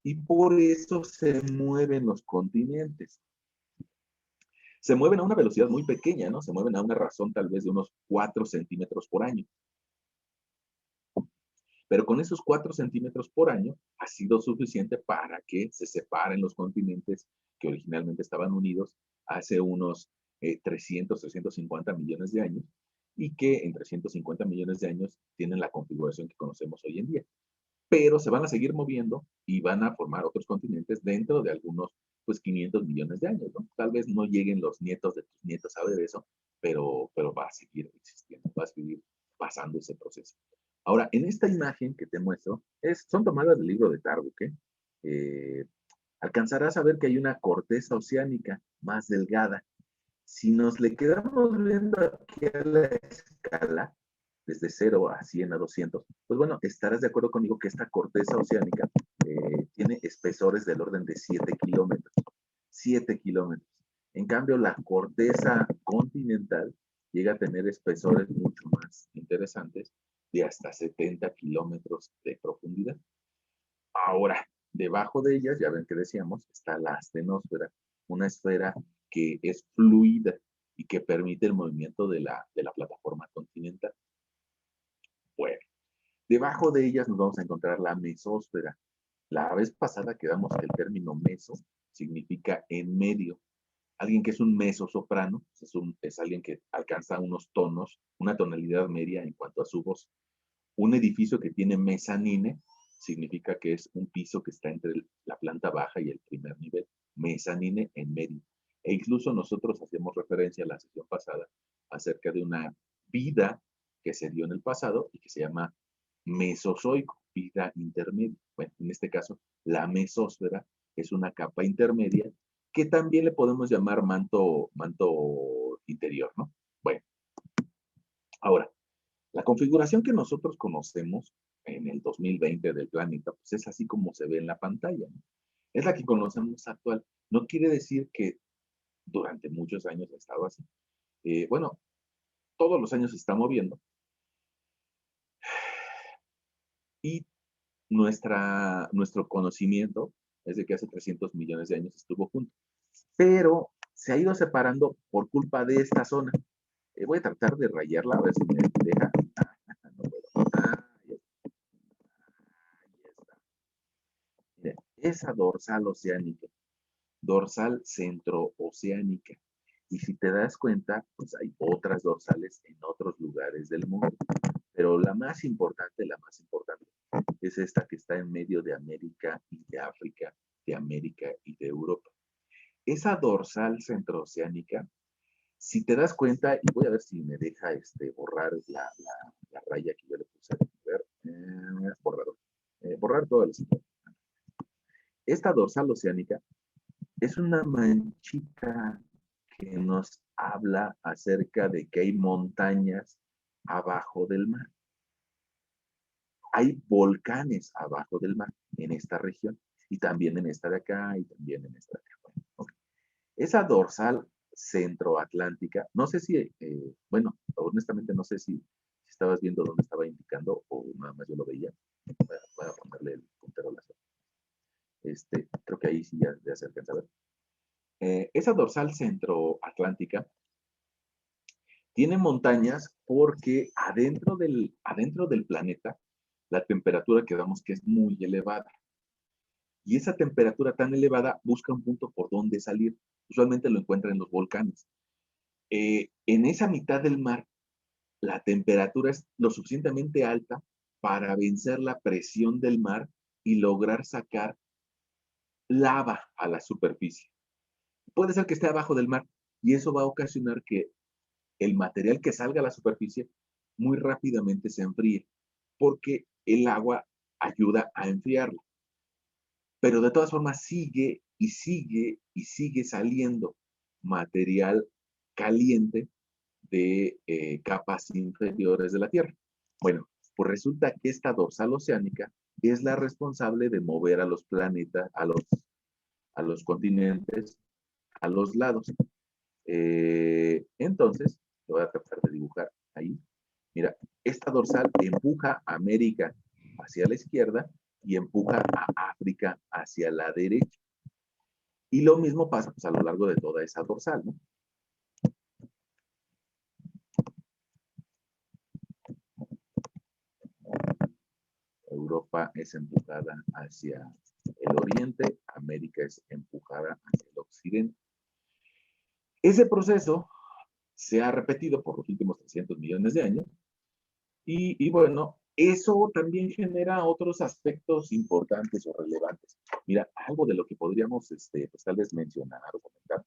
Y por eso se mueven los continentes. Se mueven a una velocidad muy pequeña, ¿no? Se mueven a una razón tal vez de unos 4 centímetros por año. Pero con esos 4 centímetros por año ha sido suficiente para que se separen los continentes que originalmente estaban unidos hace unos 350 millones de años y que en 350 millones de años tienen la configuración que conocemos hoy en día. Pero se van a seguir moviendo y van a formar otros continentes dentro de algunos, pues 500 millones de años, ¿no? Tal vez no lleguen los nietos de tus nietos a ver eso, pero va a seguir existiendo, va a seguir pasando ese proceso. Ahora, en esta imagen que te muestro, son tomadas del libro de Tarbuck, ¿eh? Eh, Alcanzarás a ver que hay una corteza oceánica más delgada. Si nos le quedamos viendo aquí a la escala, desde 0 a 100 a 200, pues bueno, estarás de acuerdo conmigo que esta corteza oceánica tiene espesores del orden de 7 kilómetros. 7 kilómetros. En cambio, la corteza continental llega a tener espesores mucho más interesantes de hasta 70 kilómetros de profundidad. Ahora, debajo de ellas, ya ven que decíamos, está la astenosfera, una esfera que es fluida y que permite el movimiento de la plataforma continental. Bueno, debajo de ellas nos vamos a encontrar la mesósfera. La vez pasada quedamos que el término meso significa en medio. Alguien que es un mezzosoprano es alguien que alcanza unos tonos, una tonalidad media en cuanto a su voz. Un edificio que tiene mezanine significa que es un piso que está entre la planta baja y el primer nivel. Mezanine en medio. E incluso nosotros hacíamos referencia a la sesión pasada acerca de una vida que se dio en el pasado y que se llama mesozoico, vida intermedia. Bueno, en este caso, la mesósfera es una capa intermedia que también le podemos llamar manto interior, ¿no? Bueno, ahora, la configuración que nosotros conocemos en el 2020 del planeta, pues es así como se ve en la pantalla, ¿no? Es la que conocemos actual. No quiere decir que durante muchos años ha estado así. Bueno, todos los años se está moviendo y nuestro conocimiento es de que hace 300 millones de años estuvo junto. Pero se ha ido separando por culpa de esta zona. Voy a tratar de rayarla a ver si me deja. No puedo. Ahí está. Miren, esa dorsal oceánica, dorsal centrooceánica. Y si te das cuenta, pues hay otras dorsales en otros lugares del mundo. Pero la más importante es esta que está en medio de América y de África, de América y de Europa. Esa dorsal centrooceánica, si te das cuenta, y voy a ver si me deja borrar la raya que yo le puse. A ver, borrador. Borrar todo el sitio. Esta dorsal oceánica es una manchita que nos habla acerca de que hay montañas abajo del mar. Hay volcanes abajo del mar en esta región y también en esta de acá y también en esta de acá. Bueno, okay. Esa dorsal centroatlántica, no sé si, bueno, honestamente no sé si estabas viendo dónde estaba indicando o nada más yo lo veía. Voy a ponerle el puntero láser. Creo que ahí sí ya se alcanza a ver. Esa dorsal centroatlántica tiene montañas porque adentro del planeta la temperatura que damos que es muy elevada. Y esa temperatura tan elevada busca un punto por donde salir. Usualmente lo encuentra en los volcanes. En esa mitad del mar, la temperatura es lo suficientemente alta para vencer la presión del mar y lograr sacar lava a la superficie. Puede ser que esté abajo del mar y eso va a ocasionar que el material que salga a la superficie muy rápidamente se enfríe porque el agua ayuda a enfriarla. Pero de todas formas sigue y sigue y sigue saliendo material caliente de capas inferiores de la Tierra. Bueno, pues resulta que esta dorsal oceánica es la responsable de mover a los planetas, a los continentes, a los lados. Entonces, lo voy a tratar de dibujar ahí. Mira, esta dorsal empuja a América hacia la izquierda y empuja a África hacia la derecha. Y lo mismo pasa pues, a lo largo de toda esa dorsal, ¿no? Europa es empujada hacia el oriente, América es empujada hacia el occidente. Ese proceso se ha repetido por los últimos 300 millones de años y bueno, eso también genera otros aspectos importantes o relevantes. Mira, algo de lo que podríamos pues, tal vez mencionar o comentar,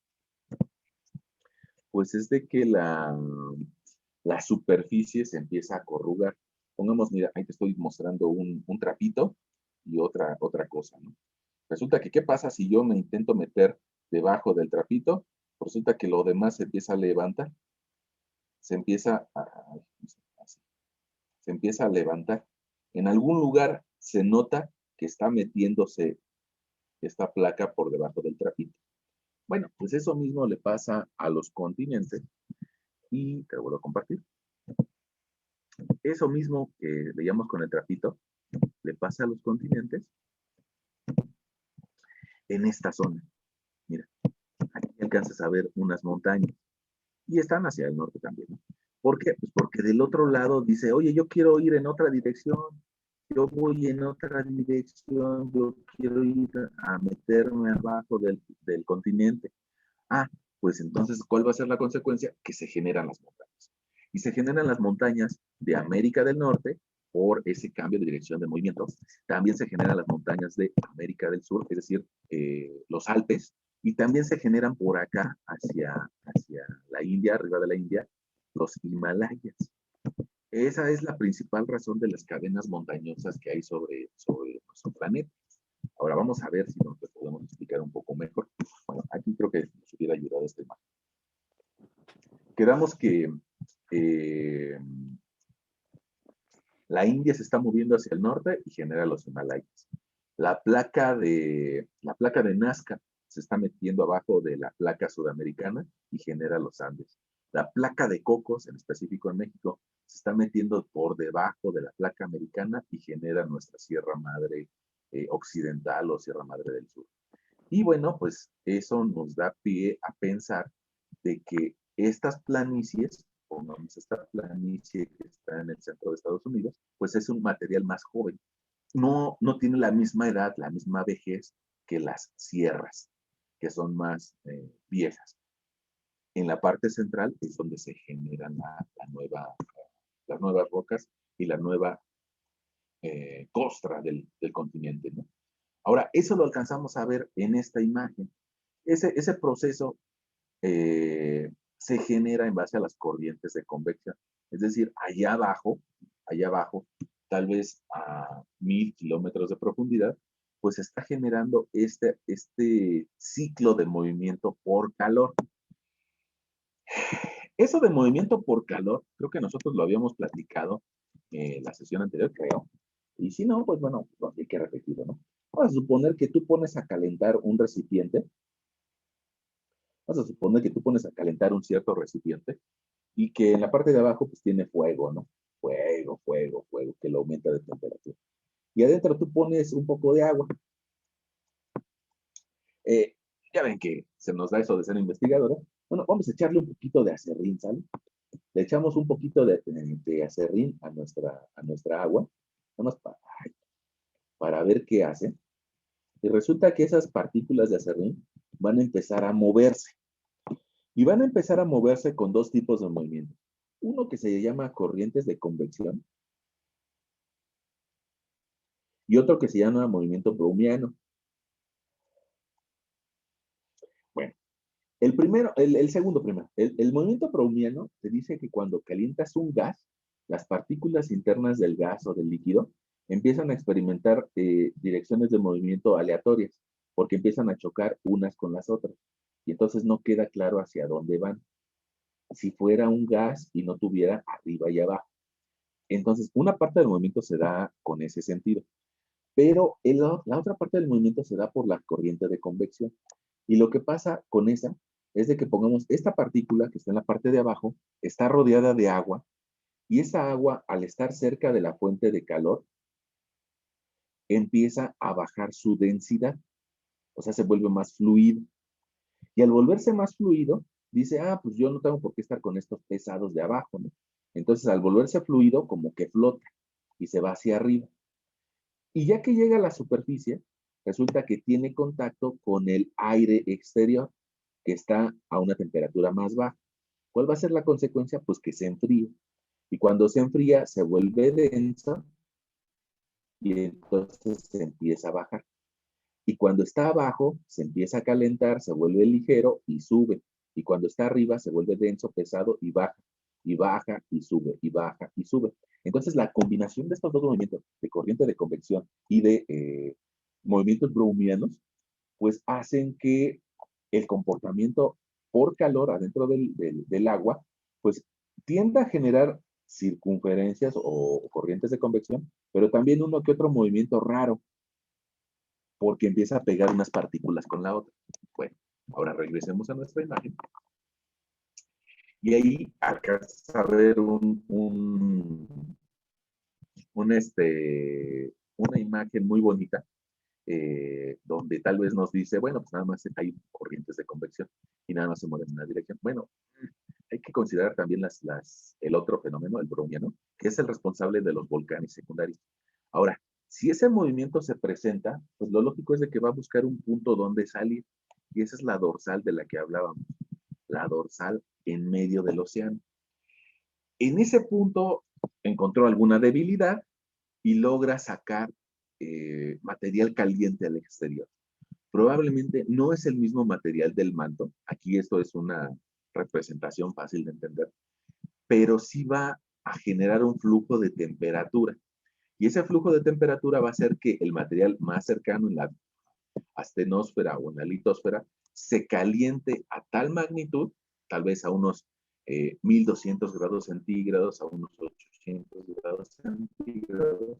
pues es de que la superficie se empieza a corrugar. Pongamos, mira, ahí te estoy mostrando un trapito y otra cosa, ¿no? Resulta que, ¿qué pasa si yo me intento meter debajo del trapito? Resulta que lo demás se empieza a levantar, se empieza a, se empieza a levantar. En algún lugar se nota que está metiéndose esta placa por debajo del trapito. Bueno, pues eso mismo le pasa a los continentes y te lo vuelvo a compartir. Eso mismo que veíamos con el trapito le pasa a los continentes en esta zona. Mira, aquí alcanzas a ver unas montañas y están hacia el norte también, ¿no? ¿Por qué? Pues porque del otro lado dice, oye, yo quiero ir en otra dirección, yo voy en otra dirección, yo quiero ir a meterme abajo del continente. Ah, pues entonces, ¿cuál va a ser la consecuencia? Que se generan las montañas. Y se generan las montañas de América del Norte por ese cambio de dirección de movimiento. También se generan las montañas de América del Sur, es decir, los Alpes, y también se generan por acá, hacia la India, arriba de la India, los Himalayas. Esa es la principal razón de las cadenas montañosas que hay sobre nuestro planeta. Ahora vamos a ver si nos lo podemos explicar un poco mejor. Bueno, aquí creo que nos hubiera ayudado este mapa. Quedamos que la India se está moviendo hacia el norte y genera los Himalayas. La placa de Nazca se está metiendo abajo de la placa sudamericana y genera los Andes. La placa de Cocos, en específico en México, se está metiendo por debajo de la placa americana y genera nuestra Sierra Madre occidental o Sierra Madre del Sur. Y bueno, pues eso nos da pie a pensar de que estas planicies, pongamos esta planicie que está en el centro de Estados Unidos, pues es un material más joven. No tiene la misma edad, la misma vejez que las sierras, que son más viejas. En la parte central es donde se generan las nuevas rocas y la nueva costra del continente, ¿no? Ahora, eso lo alcanzamos a ver en esta imagen. Ese proceso se genera en base a las corrientes de convección. Es decir, allá abajo, tal vez a 1000 kilómetros de profundidad, pues está generando este ciclo de movimiento por calor. Eso de movimiento por calor, creo que nosotros lo habíamos platicado en la sesión anterior, creo. Y si no, pues bueno, hay que repetirlo, ¿no? Vamos a suponer que tú pones a calentar un recipiente. Vamos a suponer que tú pones a calentar un cierto recipiente y que en la parte de abajo pues tiene fuego, ¿no? Fuego, que lo aumenta de temperatura. Y adentro tú pones un poco de agua. Eh, ya ven que se nos da eso de ser investigadora. Bueno, vamos a echarle un poquito de acerrín, ¿sale? Le echamos un poquito de acerrín a nuestra agua, nada más para ver qué hace. Y resulta que esas partículas de acerrín van a empezar a moverse. Y van a empezar a moverse con dos tipos de movimientos. Uno que se llama corrientes de convección y otro que se llama movimiento browniano. Bueno, el segundo primero. El movimiento browniano te dice que cuando calientas un gas, las partículas internas del gas o del líquido empiezan a experimentar direcciones de movimiento aleatorias, porque empiezan a chocar unas con las otras. Y entonces no queda claro hacia dónde van. Si fuera un gas y no tuviera arriba y abajo. Entonces, una parte del movimiento se da con ese sentido, pero la otra parte del movimiento se da por la corriente de convección. Y lo que pasa con esa es de que pongamos esta partícula que está en la parte de abajo, está rodeada de agua, y esa agua, al estar cerca de la fuente de calor, empieza a bajar su densidad, o sea, se vuelve más fluido. Y al volverse más fluido, dice, pues yo no tengo por qué estar con estos pesados de abajo, ¿no? Entonces, al volverse fluido, como que flota y se va hacia arriba. Y ya que llega a la superficie, resulta que tiene contacto con el aire exterior, que está a una temperatura más baja. ¿Cuál va a ser la consecuencia? Pues que se enfríe. Y cuando se enfría, se vuelve denso y entonces se empieza a bajar. Y cuando está abajo, se empieza a calentar, se vuelve ligero y sube. Y cuando está arriba, se vuelve denso, pesado y baja y sube, y baja y sube. Entonces, la combinación de estos dos movimientos, de corriente de convección y de movimientos brownianos, pues hacen que el comportamiento por calor adentro del agua, pues tienda a generar circunferencias o corrientes de convección, pero también uno que otro movimiento raro, porque empieza a pegar unas partículas con la otra. Bueno, ahora regresemos a nuestra imagen. Y ahí alcanzas a ver una imagen muy bonita, donde tal vez nos dice, bueno, pues nada más hay corrientes de convección y nada más se mueven en una dirección. Bueno, hay que considerar también el otro fenómeno, el browniano, que es el responsable de los volcanes secundarios. Ahora, si ese movimiento se presenta, pues lo lógico es de que va a buscar un punto donde salir, y esa es la dorsal de la que hablábamos, la dorsal en medio del océano. En ese punto encontró alguna debilidad y logra sacar material caliente al exterior. Probablemente no es el mismo material del manto, aquí esto es una representación fácil de entender, pero sí va a generar un flujo de temperatura. Y ese flujo de temperatura va a hacer que el material más cercano en la astenosfera o en la litosfera se caliente a tal magnitud, tal vez a unos 1200 grados centígrados, a unos 800 grados centígrados,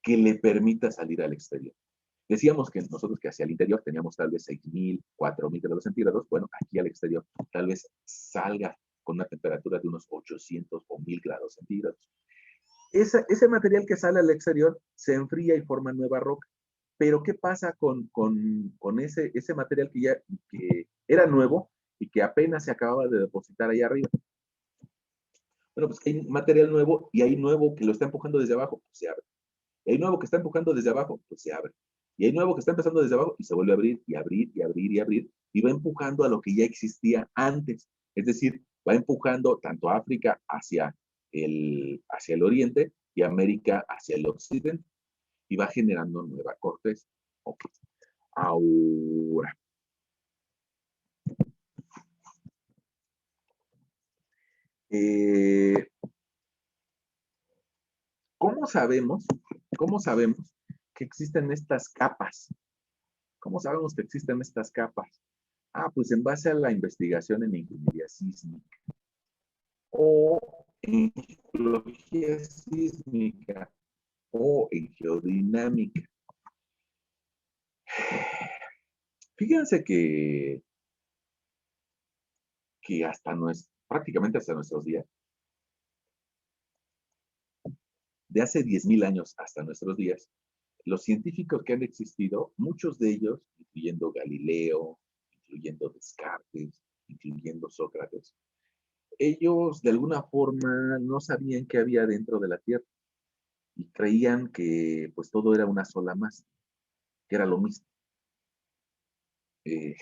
que le permita salir al exterior. Decíamos que nosotros que hacia el interior teníamos tal vez 6000, 4000 grados centígrados. Bueno, aquí al exterior tal vez salga con una temperatura de unos 800 o 1000 grados centígrados. Ese material que sale al exterior se enfría y forma nueva roca. Pero ¿qué pasa con ese material que era nuevo y que apenas se acababa de depositar ahí arriba? Bueno, pues hay material nuevo y hay nuevo que lo está empujando desde abajo, pues se abre. Y hay nuevo que está empujando desde abajo, pues se abre. Y hay nuevo que está empezando desde abajo y se vuelve a abrir y abrir y abrir y abrir y va empujando a lo que ya existía antes. Es decir, va empujando tanto a África hacia el oriente y América hacia el occidente y va generando nueva corteza. Ok. Ahora, eh, ¿cómo sabemos, ¿cómo sabemos que existen estas capas? ¿Cómo sabemos que existen estas capas? Ah, pues en base a la investigación en ingeniería sísmica o en geología sísmica o en geodinámica. Fíjense que prácticamente hasta nuestros días, de hace 10,000 años hasta nuestros días, los científicos que han existido, muchos de ellos, incluyendo Galileo, incluyendo Descartes, incluyendo Sócrates, ellos de alguna forma no sabían qué había dentro de la Tierra y creían que pues todo era una sola masa, que era lo mismo. Eh,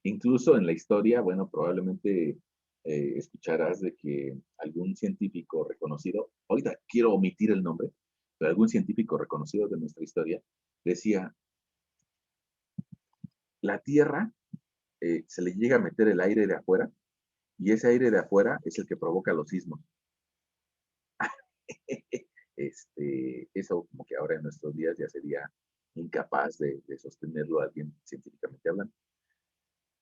incluso en la historia, bueno, probablemente escucharás de que algún científico reconocido, ahorita quiero omitir el nombre, pero algún científico reconocido de nuestra historia decía, la Tierra se le llega a meter el aire de afuera y ese aire de afuera es el que provoca los sismos. Eso como que ahora en nuestros días ya sería incapaz de sostenerlo alguien científicamente hablando.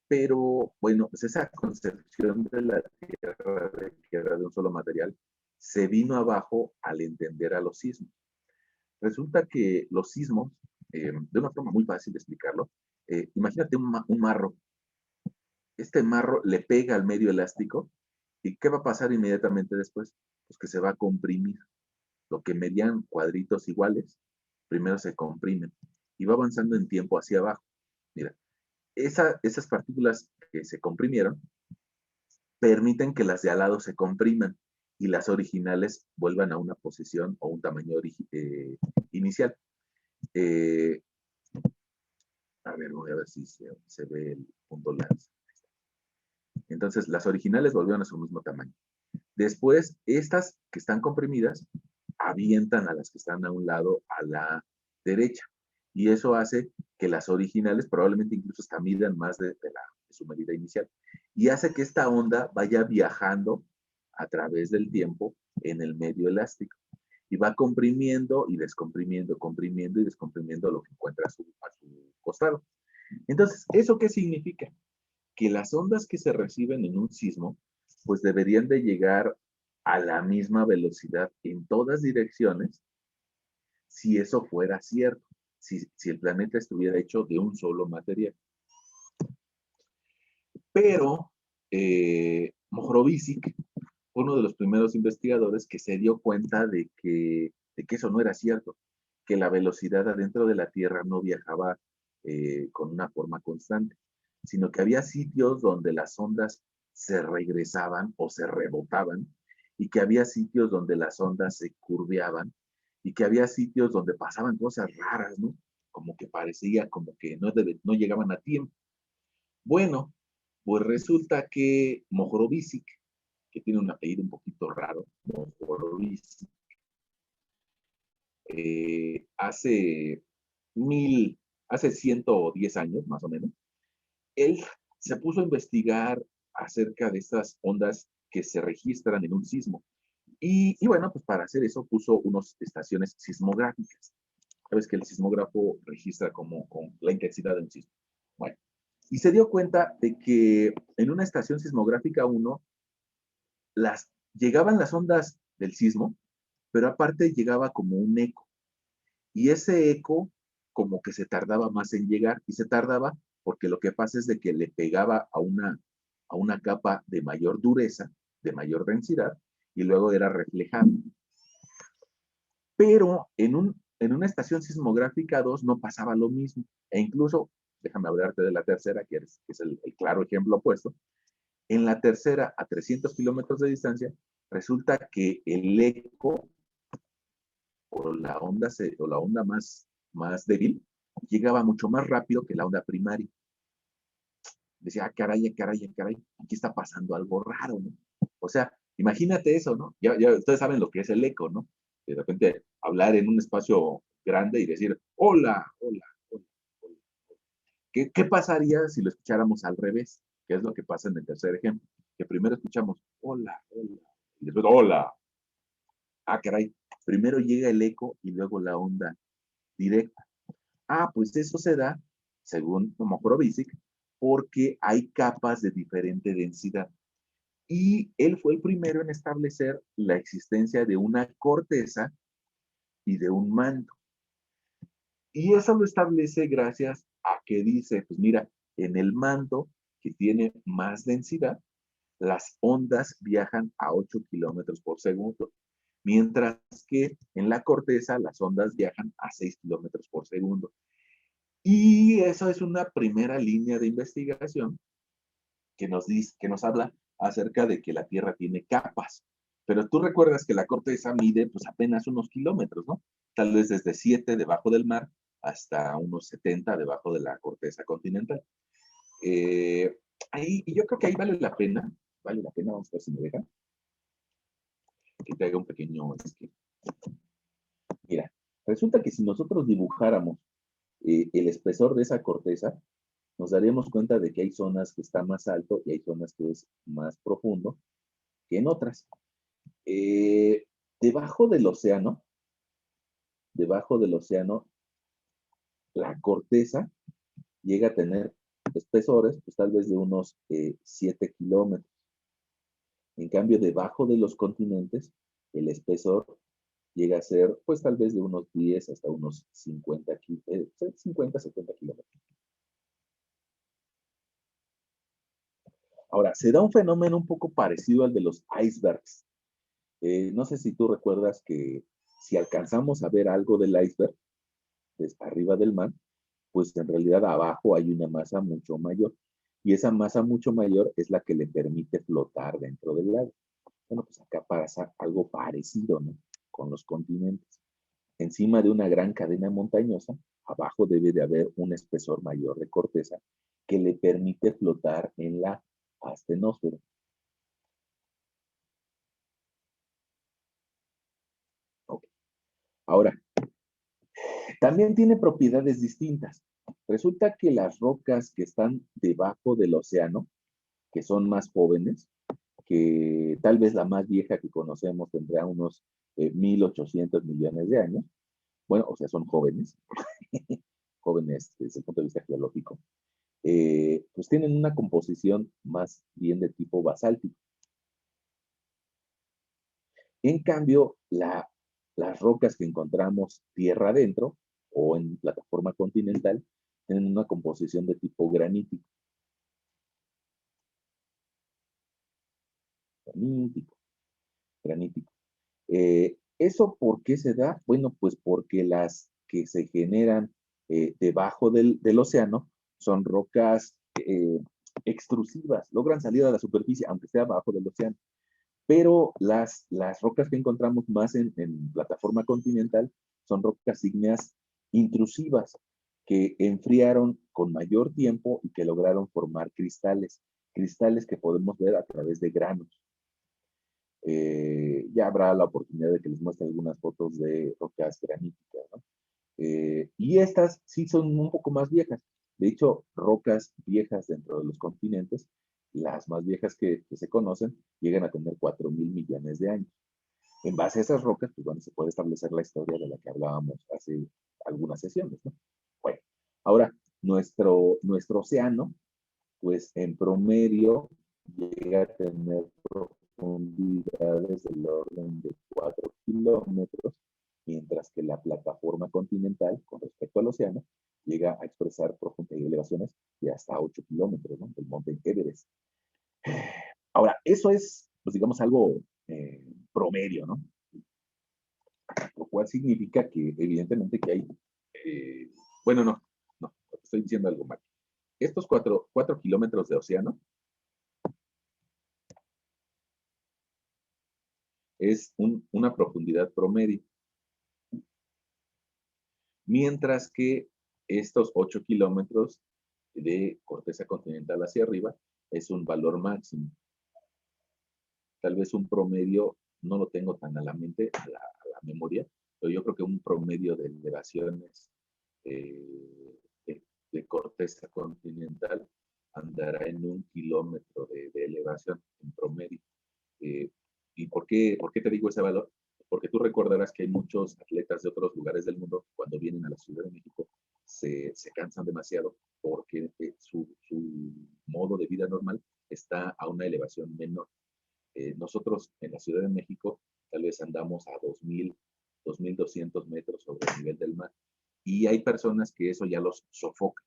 Pero bueno, pues esa concepción de la Tierra, de que era de un solo material, se vino abajo al entender a los sismos. Resulta que los sismos, de una forma muy fácil de explicarlo, imagínate un marro. Este marro le pega al medio elástico y ¿qué va a pasar inmediatamente después? Pues que se va a comprimir. Lo que medían cuadritos iguales, primero se comprimen y va avanzando en tiempo hacia abajo. Mira, esas partículas que se comprimieron permiten que las de al lado se compriman y las originales vuelvan a una posición o un tamaño inicial. Eh, a ver, voy a ver si se ve el punto lanza. Entonces, las originales volvieron a su mismo tamaño. Después, estas que están comprimidas avientan a las que están a un lado a la derecha. Y eso hace que las originales probablemente incluso hasta midan más de su medida inicial. Y hace que esta onda vaya viajando a través del tiempo en el medio elástico. Y va comprimiendo y descomprimiendo, comprimiendo y descomprimiendo lo que encuentra a su costado. Entonces, ¿eso qué significa? Que las ondas que se reciben en un sismo, pues deberían de llegar a la misma velocidad en todas direcciones, si eso fuera cierto, si el planeta estuviera hecho de un solo material. Pero Mohorovičić fue uno de los primeros investigadores que se dio cuenta de que eso no era cierto, que la velocidad adentro de la Tierra no viajaba con una forma constante, sino que había sitios donde las ondas se regresaban o se rebotaban, y que había sitios donde las ondas se curveaban, y que había sitios donde pasaban cosas raras, ¿no? Como que parecía como que no llegaban a tiempo. Bueno, pues resulta que Mohorovičić, que tiene un apellido un poquito raro, Mohorovičić, hace 110 años más o menos, él se puso a investigar acerca de estas ondas que se registran en un sismo. Y bueno, pues para hacer eso puso unas estaciones sismográficas. Sabes que el sismógrafo registra como con la intensidad de un sismo. Bueno, y se dio cuenta de que en una estación sismográfica 1 llegaban las ondas del sismo, pero aparte llegaba como un eco. Y ese eco como que se tardaba más en llegar, y se tardaba porque lo que pasa es de que le pegaba a una capa de mayor dureza, de mayor densidad, y luego era reflejado. Pero en una estación sismográfica 2 no pasaba lo mismo. E incluso, déjame hablarte de la tercera, que es el claro ejemplo opuesto. En la tercera, a 300 kilómetros de distancia, resulta que el eco o la onda más débil llegaba mucho más rápido que la onda primaria. Decía, caray, caray, caray, aquí está pasando algo raro, ¿no? O sea, imagínate eso, ¿no? Ya ustedes saben lo que es el eco, ¿no? De repente hablar en un espacio grande y decir, hola, hola, hola, hola. ¿Qué pasaría si lo escucháramos al revés? ¿Qué es lo que pasa en el tercer ejemplo? Que primero escuchamos, hola, hola, y después, hola. Ah, caray, primero llega el eco y luego la onda directa. Ah, pues eso se da, según Mohorovičić, porque hay capas de diferente densidad. Y él fue el primero en establecer la existencia de una corteza y de un manto. Y eso lo establece gracias a que dice, pues mira, en el manto, que tiene más densidad, las ondas viajan a 8 kilómetros por segundo, mientras que en la corteza las ondas viajan a 6 kilómetros por segundo. Y eso es una primera línea de investigación que nos habla acerca de que la Tierra tiene capas. Pero tú recuerdas que la corteza mide pues apenas unos kilómetros, ¿no? Tal vez desde 7 debajo del mar hasta unos 70 debajo de la corteza continental. Y yo creo que ahí vale la pena, vamos a ver si me dejan, que te haga un pequeño esquema. Mira, resulta que si nosotros dibujáramos el espesor de esa corteza, nos daríamos cuenta de que hay zonas que está más alto y hay zonas que es más profundo que en otras. Eh, debajo del océano, debajo del océano, la corteza llega a tener espesores, pues tal vez de unos 7 kilómetros. En cambio, debajo de los continentes, el espesor llega a ser, pues tal vez de unos 10 hasta unos 50, 50 70 kilómetros. Ahora, se da un fenómeno un poco parecido al de los icebergs. No sé si tú recuerdas que si alcanzamos a ver algo del iceberg desde arriba del mar, pues en realidad abajo hay una masa mucho mayor. Y esa masa mucho mayor es la que le permite flotar dentro del lago. Bueno, pues acá pasa algo parecido, ¿no? Con los continentes. Encima de una gran cadena montañosa, abajo debe de haber un espesor mayor de corteza que le permite flotar en la astenosfera. Okay. Ahora, también tiene propiedades distintas. Resulta que las rocas que están debajo del océano, que son más jóvenes, que tal vez la más vieja que conocemos tendrá unos 1.800 millones de años, bueno, o sea, son jóvenes, jóvenes desde el punto de vista geológico, pues tienen una composición más bien de tipo basáltico. En cambio, las rocas que encontramos tierra adentro o en plataforma continental tienen una composición de tipo granítico. Granítico, granítico. ¿Eso por qué se da? Bueno, pues porque las que se generan debajo del océano son rocas extrusivas, logran salir a la superficie, aunque sea abajo del océano. Pero las rocas que encontramos más en plataforma continental son rocas ígneas intrusivas que enfriaron con mayor tiempo y que lograron formar cristales, cristales que podemos ver a través de granos. Ya habrá la oportunidad de que les muestre algunas fotos de rocas graníticas, ¿no? Y estas sí son un poco más viejas. De hecho, rocas viejas dentro de los continentes, las más viejas que se conocen, llegan a tener 4.000 millones de años. En base a esas rocas, pues bueno, se puede establecer la historia de la que hablábamos hace algunas sesiones, ¿no? Bueno, ahora, nuestro océano, pues en promedio llega a tener profundidades del orden de 4 kilómetros, mientras que la plataforma continental, con respecto al océano, llega a expresar profundidades y elevaciones de hasta 8 kilómetros, ¿no? Del monte Everest. Ahora, eso es, pues digamos, algo promedio, ¿no? Lo cual significa que evidentemente que hay, bueno, no, estoy diciendo algo mal. Estos 4 kilómetros de océano es una profundidad promedio, mientras que estos 8 kilómetros de corteza continental hacia arriba es un valor máximo. Tal vez un promedio, no lo tengo tan a la mente, a la memoria, pero yo creo que un promedio de elevaciones de corteza continental andará en 1 kilómetro de elevación en promedio. Eh, ¿Y por qué te digo ese valor? Porque tú recordarás que hay muchos atletas de otros lugares del mundo que cuando vienen a la Ciudad de México se cansan demasiado porque su modo de vida normal está a una elevación menor. Nosotros en la Ciudad de México tal vez andamos a 2.200 metros sobre el nivel del mar y hay personas que eso ya los sofoca.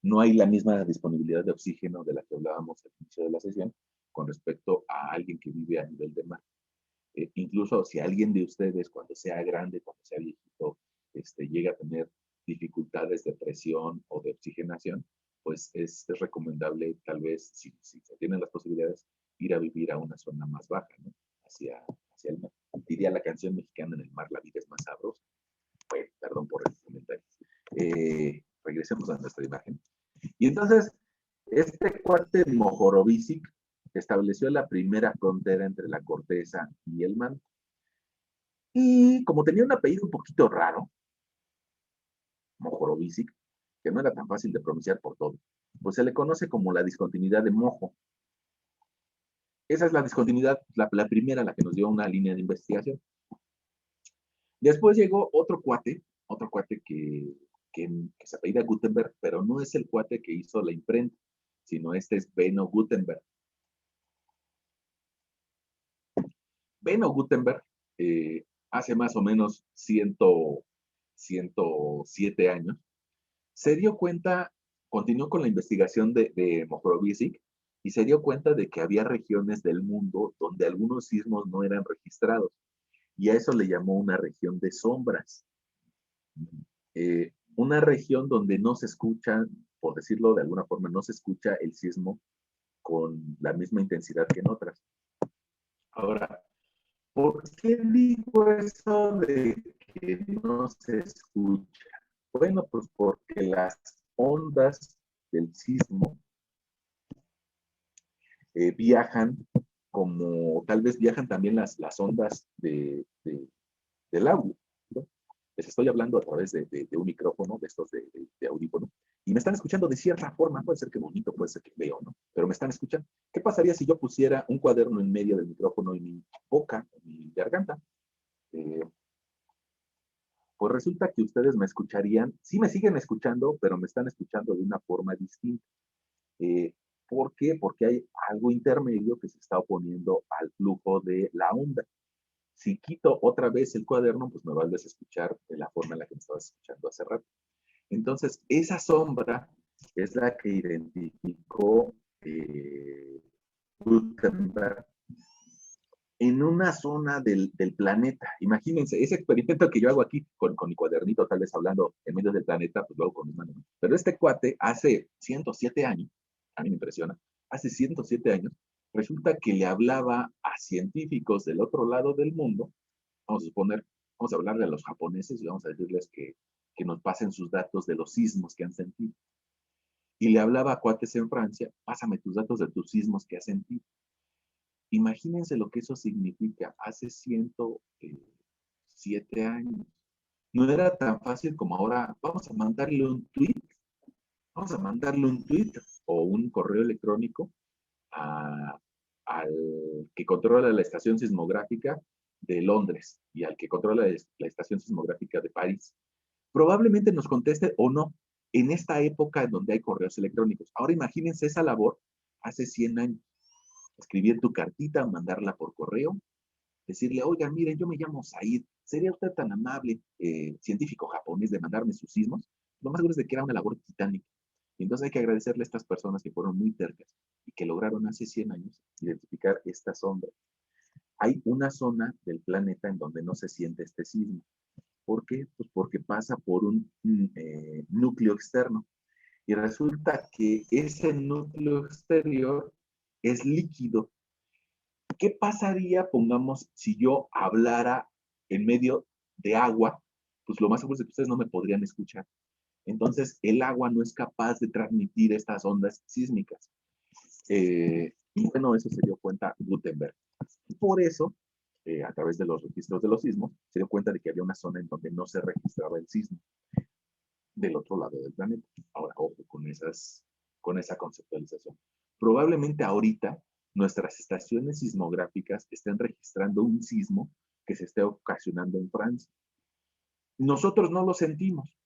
No hay la misma disponibilidad de oxígeno de la que hablábamos al inicio de la sesión con respecto a alguien que vive a nivel de mar. Incluso si alguien de ustedes cuando sea grande, cuando sea viejito, llega a tener dificultades de presión o de oxigenación, pues es recomendable tal vez, si se tienen las posibilidades, ir a vivir a una zona más baja, ¿no? Hacia el mar. Diría la canción mexicana: en el mar la vida es más sabrosa. Bueno, perdón por el comentario. Regresemos a nuestra imagen. Y entonces, este cuate Mohorovičić estableció la primera frontera entre la corteza y el manto. Y como tenía un apellido un poquito raro, Mohorovičić, que no era tan fácil de pronunciar por todo, pues se le conoce como la discontinuidad de Mojo. Esa es la discontinuidad, la primera, la que nos dio una línea de investigación. Después llegó otro cuate que se apellida Gutenberg, pero no es el cuate que hizo la imprenta, sino este es Benno Gutenberg. Benno Gutenberg, hace más o menos 107 años, se dio cuenta, continuó con la investigación de Mohorovičić y se dio cuenta de que había regiones del mundo donde algunos sismos no eran registrados y a eso le llamó una región de sombras. Una región donde no se escucha, por decirlo de alguna forma, no se escucha el sismo con la misma intensidad que en otras. Ahora, ¿por qué digo eso de que no se escucha? Bueno, pues porque las ondas del sismo viajan como tal vez viajan también las ondas del audio, ¿no? Les estoy hablando a través de un micrófono, de estos de audífono, y me están escuchando de cierta forma, puede ser que bonito, puede ser que veo, ¿no? Pero me están escuchando. ¿Qué pasaría si yo pusiera un cuaderno en medio del micrófono y mi boca, mi garganta? Eh, pues resulta que ustedes me escucharían, sí me siguen escuchando, pero me están escuchando de una forma distinta. Eh, ¿Por qué? Porque hay algo intermedio que se está oponiendo al flujo de la onda. Si quito otra vez el cuaderno, pues me vuelves a escuchar de la forma en la que me estabas escuchando hace rato. Entonces, esa sombra es la que identificó Gutenberg en una zona del planeta. Imagínense, ese experimento que yo hago aquí con mi cuadernito, tal vez hablando en medio del planeta, pues lo hago con mis manos. Pero este cuate hace 107 años, a mí me impresiona, hace 107 años, resulta que le hablaba a científicos del otro lado del mundo. Vamos a suponer, vamos a hablarle a los japoneses y vamos a decirles que nos pasen sus datos de los sismos que han sentido. Y le hablaba a cuates en Francia, pásame tus datos de tus sismos que has sentido. Imagínense lo que eso significa hace 107 años. No era tan fácil como ahora, vamos a mandarle un tweet o un correo electrónico a, al que controla la estación sismográfica de Londres y al que controla la estación sismográfica de París. Probablemente nos conteste o no en esta época en donde hay correos electrónicos. Ahora imagínense esa labor hace 100 años. Escribir tu cartita, mandarla por correo, decirle, oigan, miren, yo me llamo Said, ¿sería usted tan amable, científico japonés, de mandarme sus sismos? Lo más seguro es de que era una labor titánica. Y entonces hay que agradecerle a estas personas que fueron muy tercas y que lograron hace 100 años identificar esta sombra. Hay una zona del planeta en donde no se siente este sismo. ¿Por qué? Pues porque pasa por un núcleo externo. Y resulta que ese núcleo exterior es líquido. ¿Qué pasaría, pongamos, si yo hablara en medio de agua? Pues lo más seguro es que ustedes no me podrían escuchar. Entonces, el agua no es capaz de transmitir estas ondas sísmicas. Y bueno, eso se dio cuenta Gutenberg. Y por eso, a través de los registros de los sismos, se dio cuenta de que había una zona en donde no se registraba el sismo del otro lado del planeta. Ahora, ojo con esa conceptualización. Probablemente ahorita nuestras estaciones sismográficas estén registrando un sismo que se esté ocasionando en Francia. Nosotros no lo sentimos.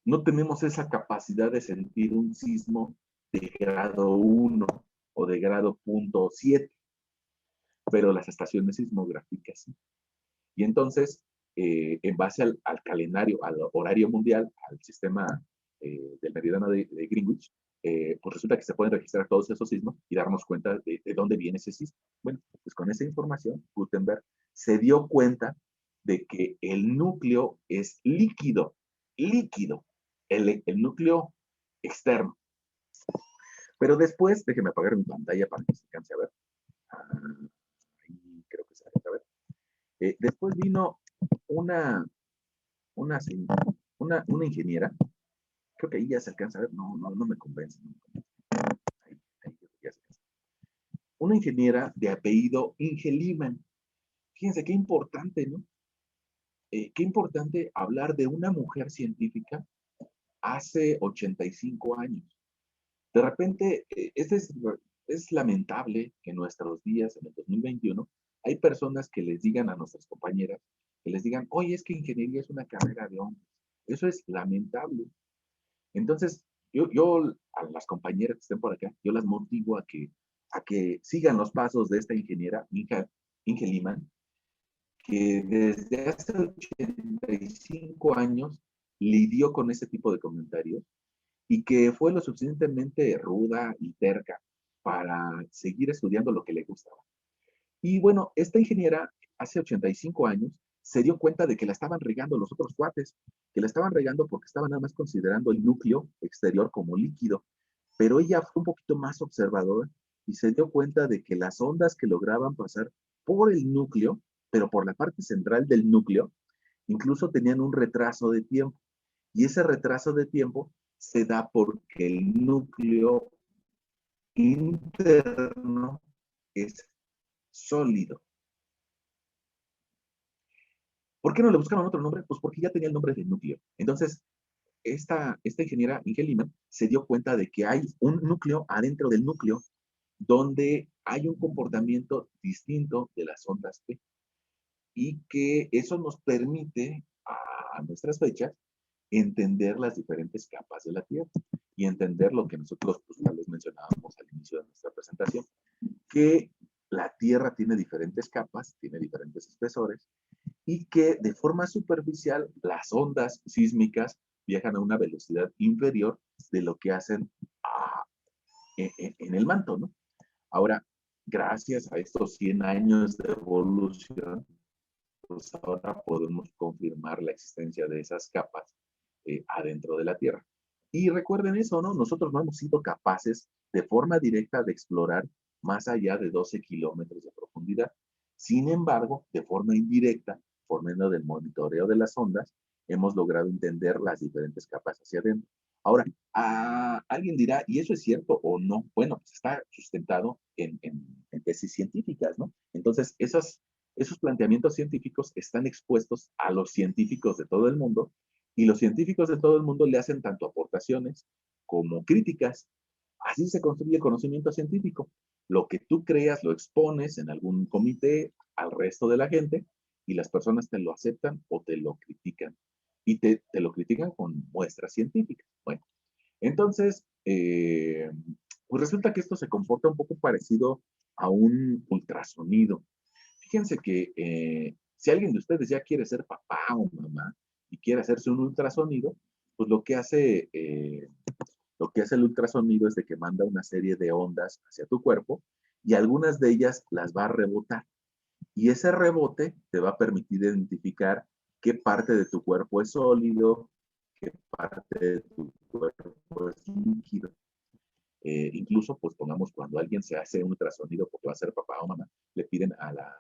No tenemos esa capacidad de sentir un sismo de grado 1 o de grado 0.7, pero las estaciones sismográficas sí. Y entonces, en base al calendario, al horario mundial, al sistema del meridiano de Greenwich, pues resulta que se pueden registrar todos esos sismos y darnos cuenta de dónde viene ese sismo. Bueno, pues con esa información, Gutenberg se dio cuenta de que el núcleo es líquido, líquido, el núcleo externo. Pero después, déjeme apagar mi pantalla para que se alcance a ver. Ahí creo que se alcanza a ver. Después vino una, una, una ingeniera, creo que ahí ya se alcanza a ver, no me convence. No me convence. Ahí ya se alcanza. Una ingeniera de apellido Ingeliman. Fíjense qué importante, ¿no? Qué importante hablar de una mujer científica hace 85 años. De repente, es lamentable que en nuestros días, en el 2021, hay personas que les digan a nuestras compañeras, que les digan, oye, es que ingeniería es una carrera de hombres. Eso es lamentable. Entonces, yo a las compañeras que estén por acá, yo las motivo a que sigan los pasos de esta ingeniera, Inge Liman, que desde hace 85 años lidió con ese tipo de comentarios y que fue lo suficientemente ruda y terca para seguir estudiando lo que le gustaba. Y bueno, esta ingeniera hace 85 años se dio cuenta de que la estaban regando los otros cuates, que la estaban regando porque estaban nada más considerando el núcleo exterior como líquido, pero ella fue un poquito más observadora y se dio cuenta de que las ondas que lograban pasar por el núcleo, pero por la parte central del núcleo, incluso tenían un retraso de tiempo. Y ese retraso de tiempo se da porque el núcleo interno es sólido. ¿Por qué no le buscaron otro nombre? Pues porque ya tenía el nombre del núcleo. Entonces, esta ingeniera Ingelina se dio cuenta de que hay un núcleo adentro del núcleo donde hay un comportamiento distinto de las ondas P y que eso nos permite a nuestras fechas entender las diferentes capas de la Tierra y entender lo que nosotros pues, ya les mencionábamos al inicio de nuestra presentación, que la Tierra tiene diferentes capas, tiene diferentes espesores y que de forma superficial las ondas sísmicas viajan a una velocidad inferior de lo que hacen en el manto, ¿no? Ahora, gracias a estos 100 años de evolución, pues ahora podemos confirmar la existencia de esas capas adentro de la Tierra. Y recuerden eso, ¿no? Nosotros no hemos sido capaces de forma directa de explorar más allá de 12 kilómetros de profundidad. Sin embargo, de forma indirecta, por medio del monitoreo de las ondas, hemos logrado entender las diferentes capas hacia adentro. Ahora, alguien dirá, ¿y eso es cierto o no? Bueno, pues está sustentado en tesis científicas, ¿no? Entonces, esos planteamientos científicos están expuestos a los científicos de todo el mundo y los científicos de todo el mundo le hacen tanto aportaciones como críticas. Así se construye el conocimiento científico. Lo que tú creas lo expones en algún comité al resto de la gente y las personas te lo aceptan o te lo critican. Y te lo critican con muestras científicas. Bueno, entonces, pues resulta que esto se comporta un poco parecido a un ultrasonido. Fíjense que si alguien de ustedes ya quiere ser papá o mamá y quiere hacerse un ultrasonido, pues lo que hace el ultrasonido es de que manda una serie de ondas hacia tu cuerpo y algunas de ellas las va a rebotar. Y ese rebote te va a permitir identificar qué parte de tu cuerpo es sólido, qué parte de tu cuerpo es líquido. Incluso, pues pongamos, cuando alguien se hace un ultrasonido porque va a ser papá o mamá, le piden a la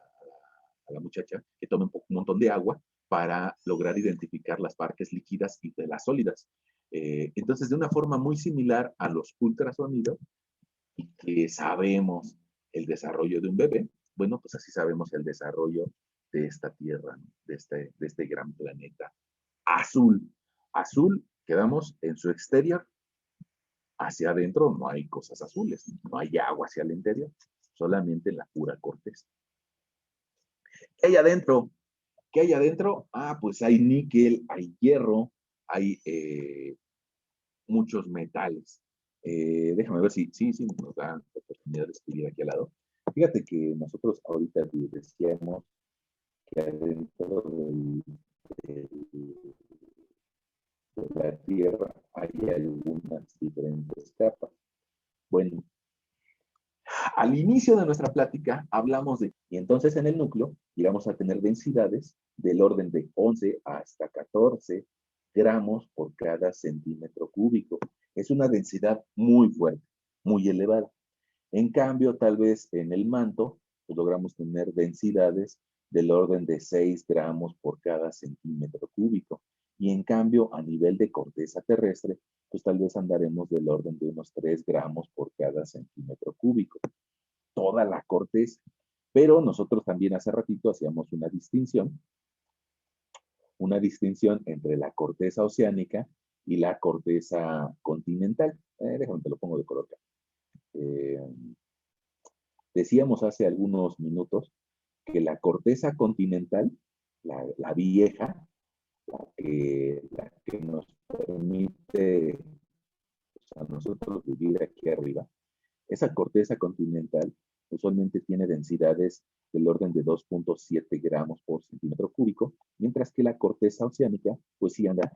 muchacha que tome un montón de agua para lograr identificar las partes líquidas y de las sólidas. Entonces, de una forma muy similar a los ultrasonidos, y que sabemos el desarrollo de un bebé, bueno, pues así sabemos el desarrollo de esta Tierra, ¿no? de este gran planeta azul. Azul, quedamos en su exterior. Hacia adentro no hay cosas azules, no hay agua hacia el interior, solamente la pura corteza. ¿Qué hay adentro? ¿Qué hay adentro? Pues hay níquel, hay hierro, hay muchos metales. Déjame ver si nos da la oportunidad de escribir aquí al lado. Fíjate que nosotros ahorita decíamos que adentro de la Tierra hay algunas diferentes capas. Bueno, al inicio de nuestra plática hablamos y entonces en el núcleo íbamos a tener densidades del orden de 11 hasta 14 gramos por cada centímetro cúbico. Es una densidad muy fuerte, muy elevada. En cambio, tal vez en el manto, pues logramos tener densidades del orden de 6 gramos por cada centímetro cúbico. Y en cambio, a nivel de corteza terrestre, pues tal vez andaremos del orden de unos 3 gramos por cada centímetro cúbico. Toda la corteza. Pero nosotros también hace ratito hacíamos una distinción entre la corteza oceánica y la corteza continental. Déjame te lo pongo de color acá. Decíamos hace algunos minutos que la corteza continental, la vieja, la que nos permite a nosotros vivir aquí arriba, esa corteza continental usualmente tiene densidades del orden de 2.7 gramos por centímetro cúbico, mientras que la corteza oceánica, pues sí anda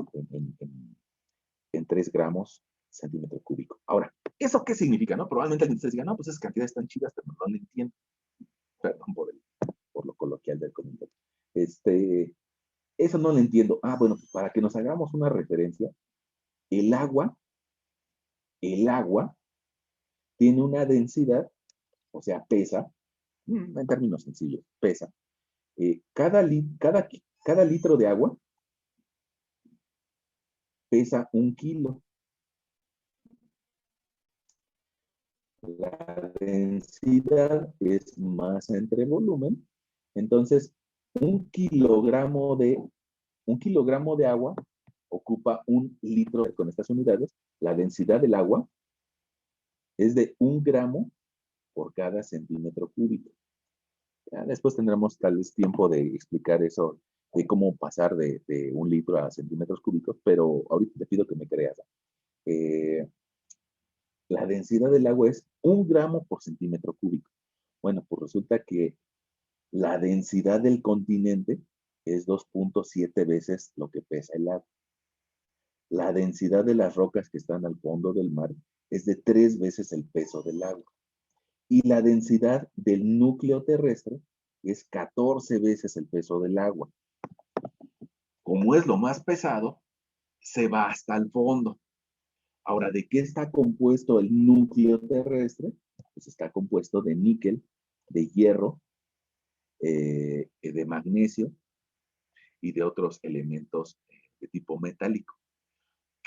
en 3 gramos centímetro cúbico. Ahora, ¿eso qué significa? ¿No? Probablemente alguien diga, no, pues esas cantidades están chidas, pero no lo entiendo. Perdón por lo coloquial del comentario. Eso no lo entiendo. Bueno, pues para que nos hagamos una referencia, el agua tiene una densidad o sea, pesa, en términos sencillos, pesa, cada litro de agua pesa 1 kilo. La densidad es masa entre volumen. Entonces, un kilogramo de, un kilogramo de agua ocupa 1 litro. Con estas unidades, la densidad del agua es de 1 gramo por cada centímetro cúbico. Ya después tendremos tal vez tiempo de explicar eso, de cómo pasar de 1 litro a centímetros cúbicos, pero ahorita te pido que me creas. Eh, la densidad del agua es 1 gramo por centímetro cúbico. Bueno, pues resulta que la densidad del continente es 2.7 veces lo que pesa el agua. La densidad de las rocas que están al fondo del mar es de 3 veces el peso del agua. Y la densidad del núcleo terrestre es 14 veces el peso del agua. Como es lo más pesado, se va hasta el fondo. Ahora, ¿de qué está compuesto el núcleo terrestre? Pues está compuesto de níquel, de hierro, de magnesio y de otros elementos de tipo metálico.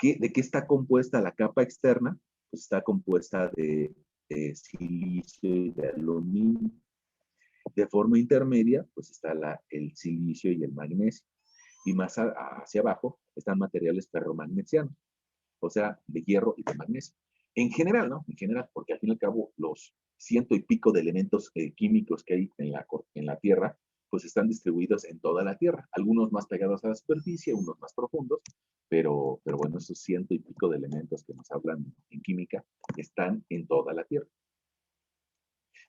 ¿De qué está compuesta la capa externa? Pues está compuesta de silicio y de aluminio. De forma intermedia, pues está el silicio y el magnesio. Y más hacia abajo están materiales ferromagnesianos, o sea, de hierro y de magnesio. En general, ¿no? En general, porque al fin y al cabo los ciento y pico de elementos químicos que hay en la Tierra, pues están distribuidos en toda la Tierra. Algunos más pegados a la superficie, unos más profundos, pero bueno, esos ciento y pico de elementos que nos hablan en química están en toda la Tierra.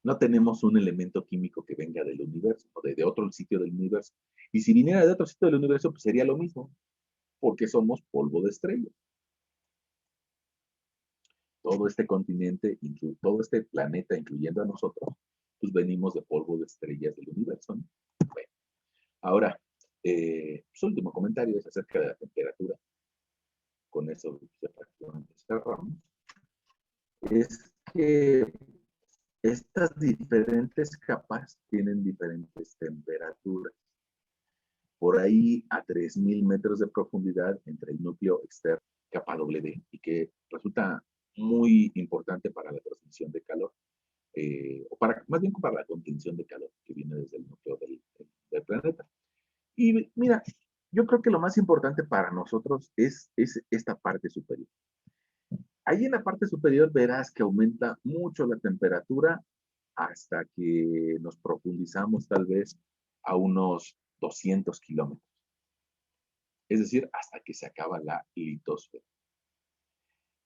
No tenemos un elemento químico que venga del universo o de otro sitio del universo. Y si viniera de otro sitio del universo, pues sería lo mismo, porque somos polvo de estrellas. Todo este continente, todo este planeta, incluyendo a nosotros, pues venimos de polvo de estrellas del universo, ¿no? Bueno, ahora, su último comentario es acerca de la temperatura. Con eso prácticamente cerramos. Es que estas diferentes capas tienen diferentes temperaturas. Por ahí a 3.000 metros de profundidad entre el núcleo externo, capa W, y que resulta muy importante para la transmisión de calor, o más bien para la contención de calor que viene desde el núcleo del planeta. Y mira, yo creo que lo más importante para nosotros es esta parte superior. Ahí en la parte superior verás que aumenta mucho la temperatura hasta que nos profundizamos tal vez a unos 200 kilómetros. Es decir, hasta que se acaba la litosfera.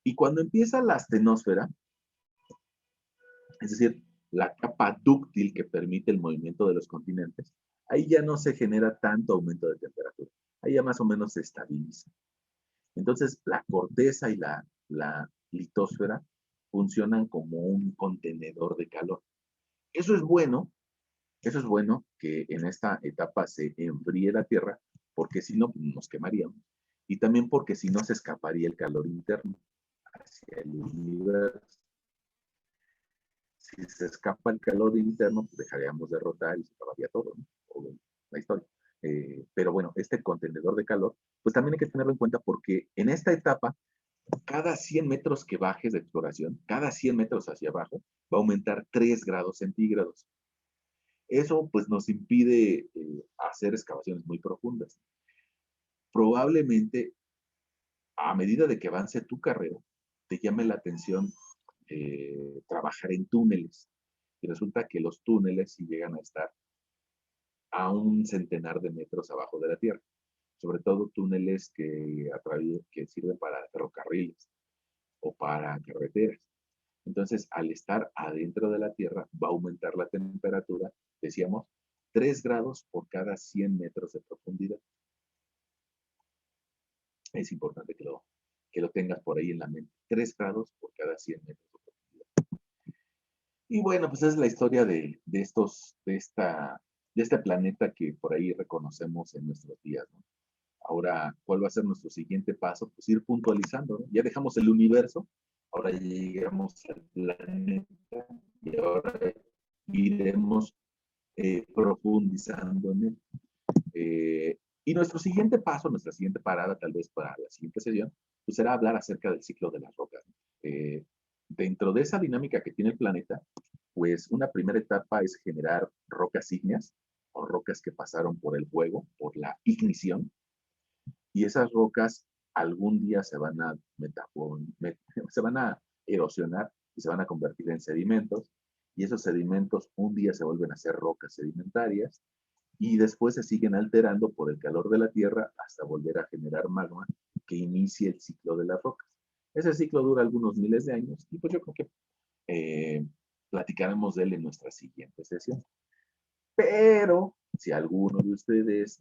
Y cuando empieza la astenosfera, es decir, la capa dúctil que permite el movimiento de los continentes, ahí ya no se genera tanto aumento de temperatura. Ahí ya más o menos se estabiliza. Entonces, la corteza y la litosfera funcionan como un contenedor de calor. Eso es bueno que en esta etapa se enfríe la Tierra, porque si no, nos quemaríamos. Y también porque si no, se escaparía el calor interno hacia el universo. Si se escapa el calor interno, pues dejaríamos de rotar y se acabaría todo, ¿no? O la historia. Pero bueno, este contenedor de calor, pues también hay que tenerlo en cuenta porque en esta etapa, cada 100 metros que bajes de exploración, cada 100 metros hacia abajo, va a aumentar 3 grados centígrados. Eso pues nos impide hacer excavaciones muy profundas. Probablemente, a medida de que avance tu carrera, te llame la atención trabajar en túneles. Y resulta que los túneles sí llegan a estar a un centenar de metros abajo de la tierra. Sobre todo túneles que sirven para ferrocarriles o para carreteras. Entonces, al estar adentro de la tierra, va a aumentar la temperatura, decíamos, 3 grados por cada 100 metros de profundidad. Es importante que lo tengas por ahí en la mente. 3 grados por cada 100 metros de profundidad. Y bueno, pues es la historia de este planeta que por ahí reconocemos en nuestros días, ¿no? Ahora, ¿cuál va a ser nuestro siguiente paso? Pues ir puntualizando, ¿no? Ya dejamos el universo, ahora llegamos al planeta y ahora iremos profundizando en él. Y nuestro siguiente paso, nuestra siguiente parada, tal vez para la siguiente sesión, pues será hablar acerca del ciclo de las rocas. Dentro de esa dinámica que tiene el planeta, pues una primera etapa es generar rocas ígneas o rocas que pasaron por el fuego, por la ignición, y esas rocas algún día se van a erosionar y se van a convertir en sedimentos, y esos sedimentos un día se vuelven a ser rocas sedimentarias, y después se siguen alterando por el calor de la Tierra hasta volver a generar magma que inicie el ciclo de las rocas. Ese ciclo dura algunos miles de años y pues yo creo que platicaremos de él en nuestra siguiente sesión. Pero si alguno de ustedes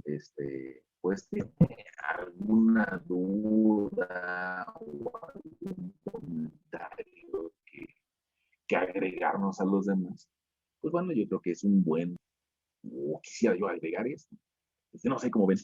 pues tiene alguna duda o algún comentario que agregarnos a los demás, pues bueno, yo creo que es un buen, o quisiera yo agregar esto. No sé cómo ven.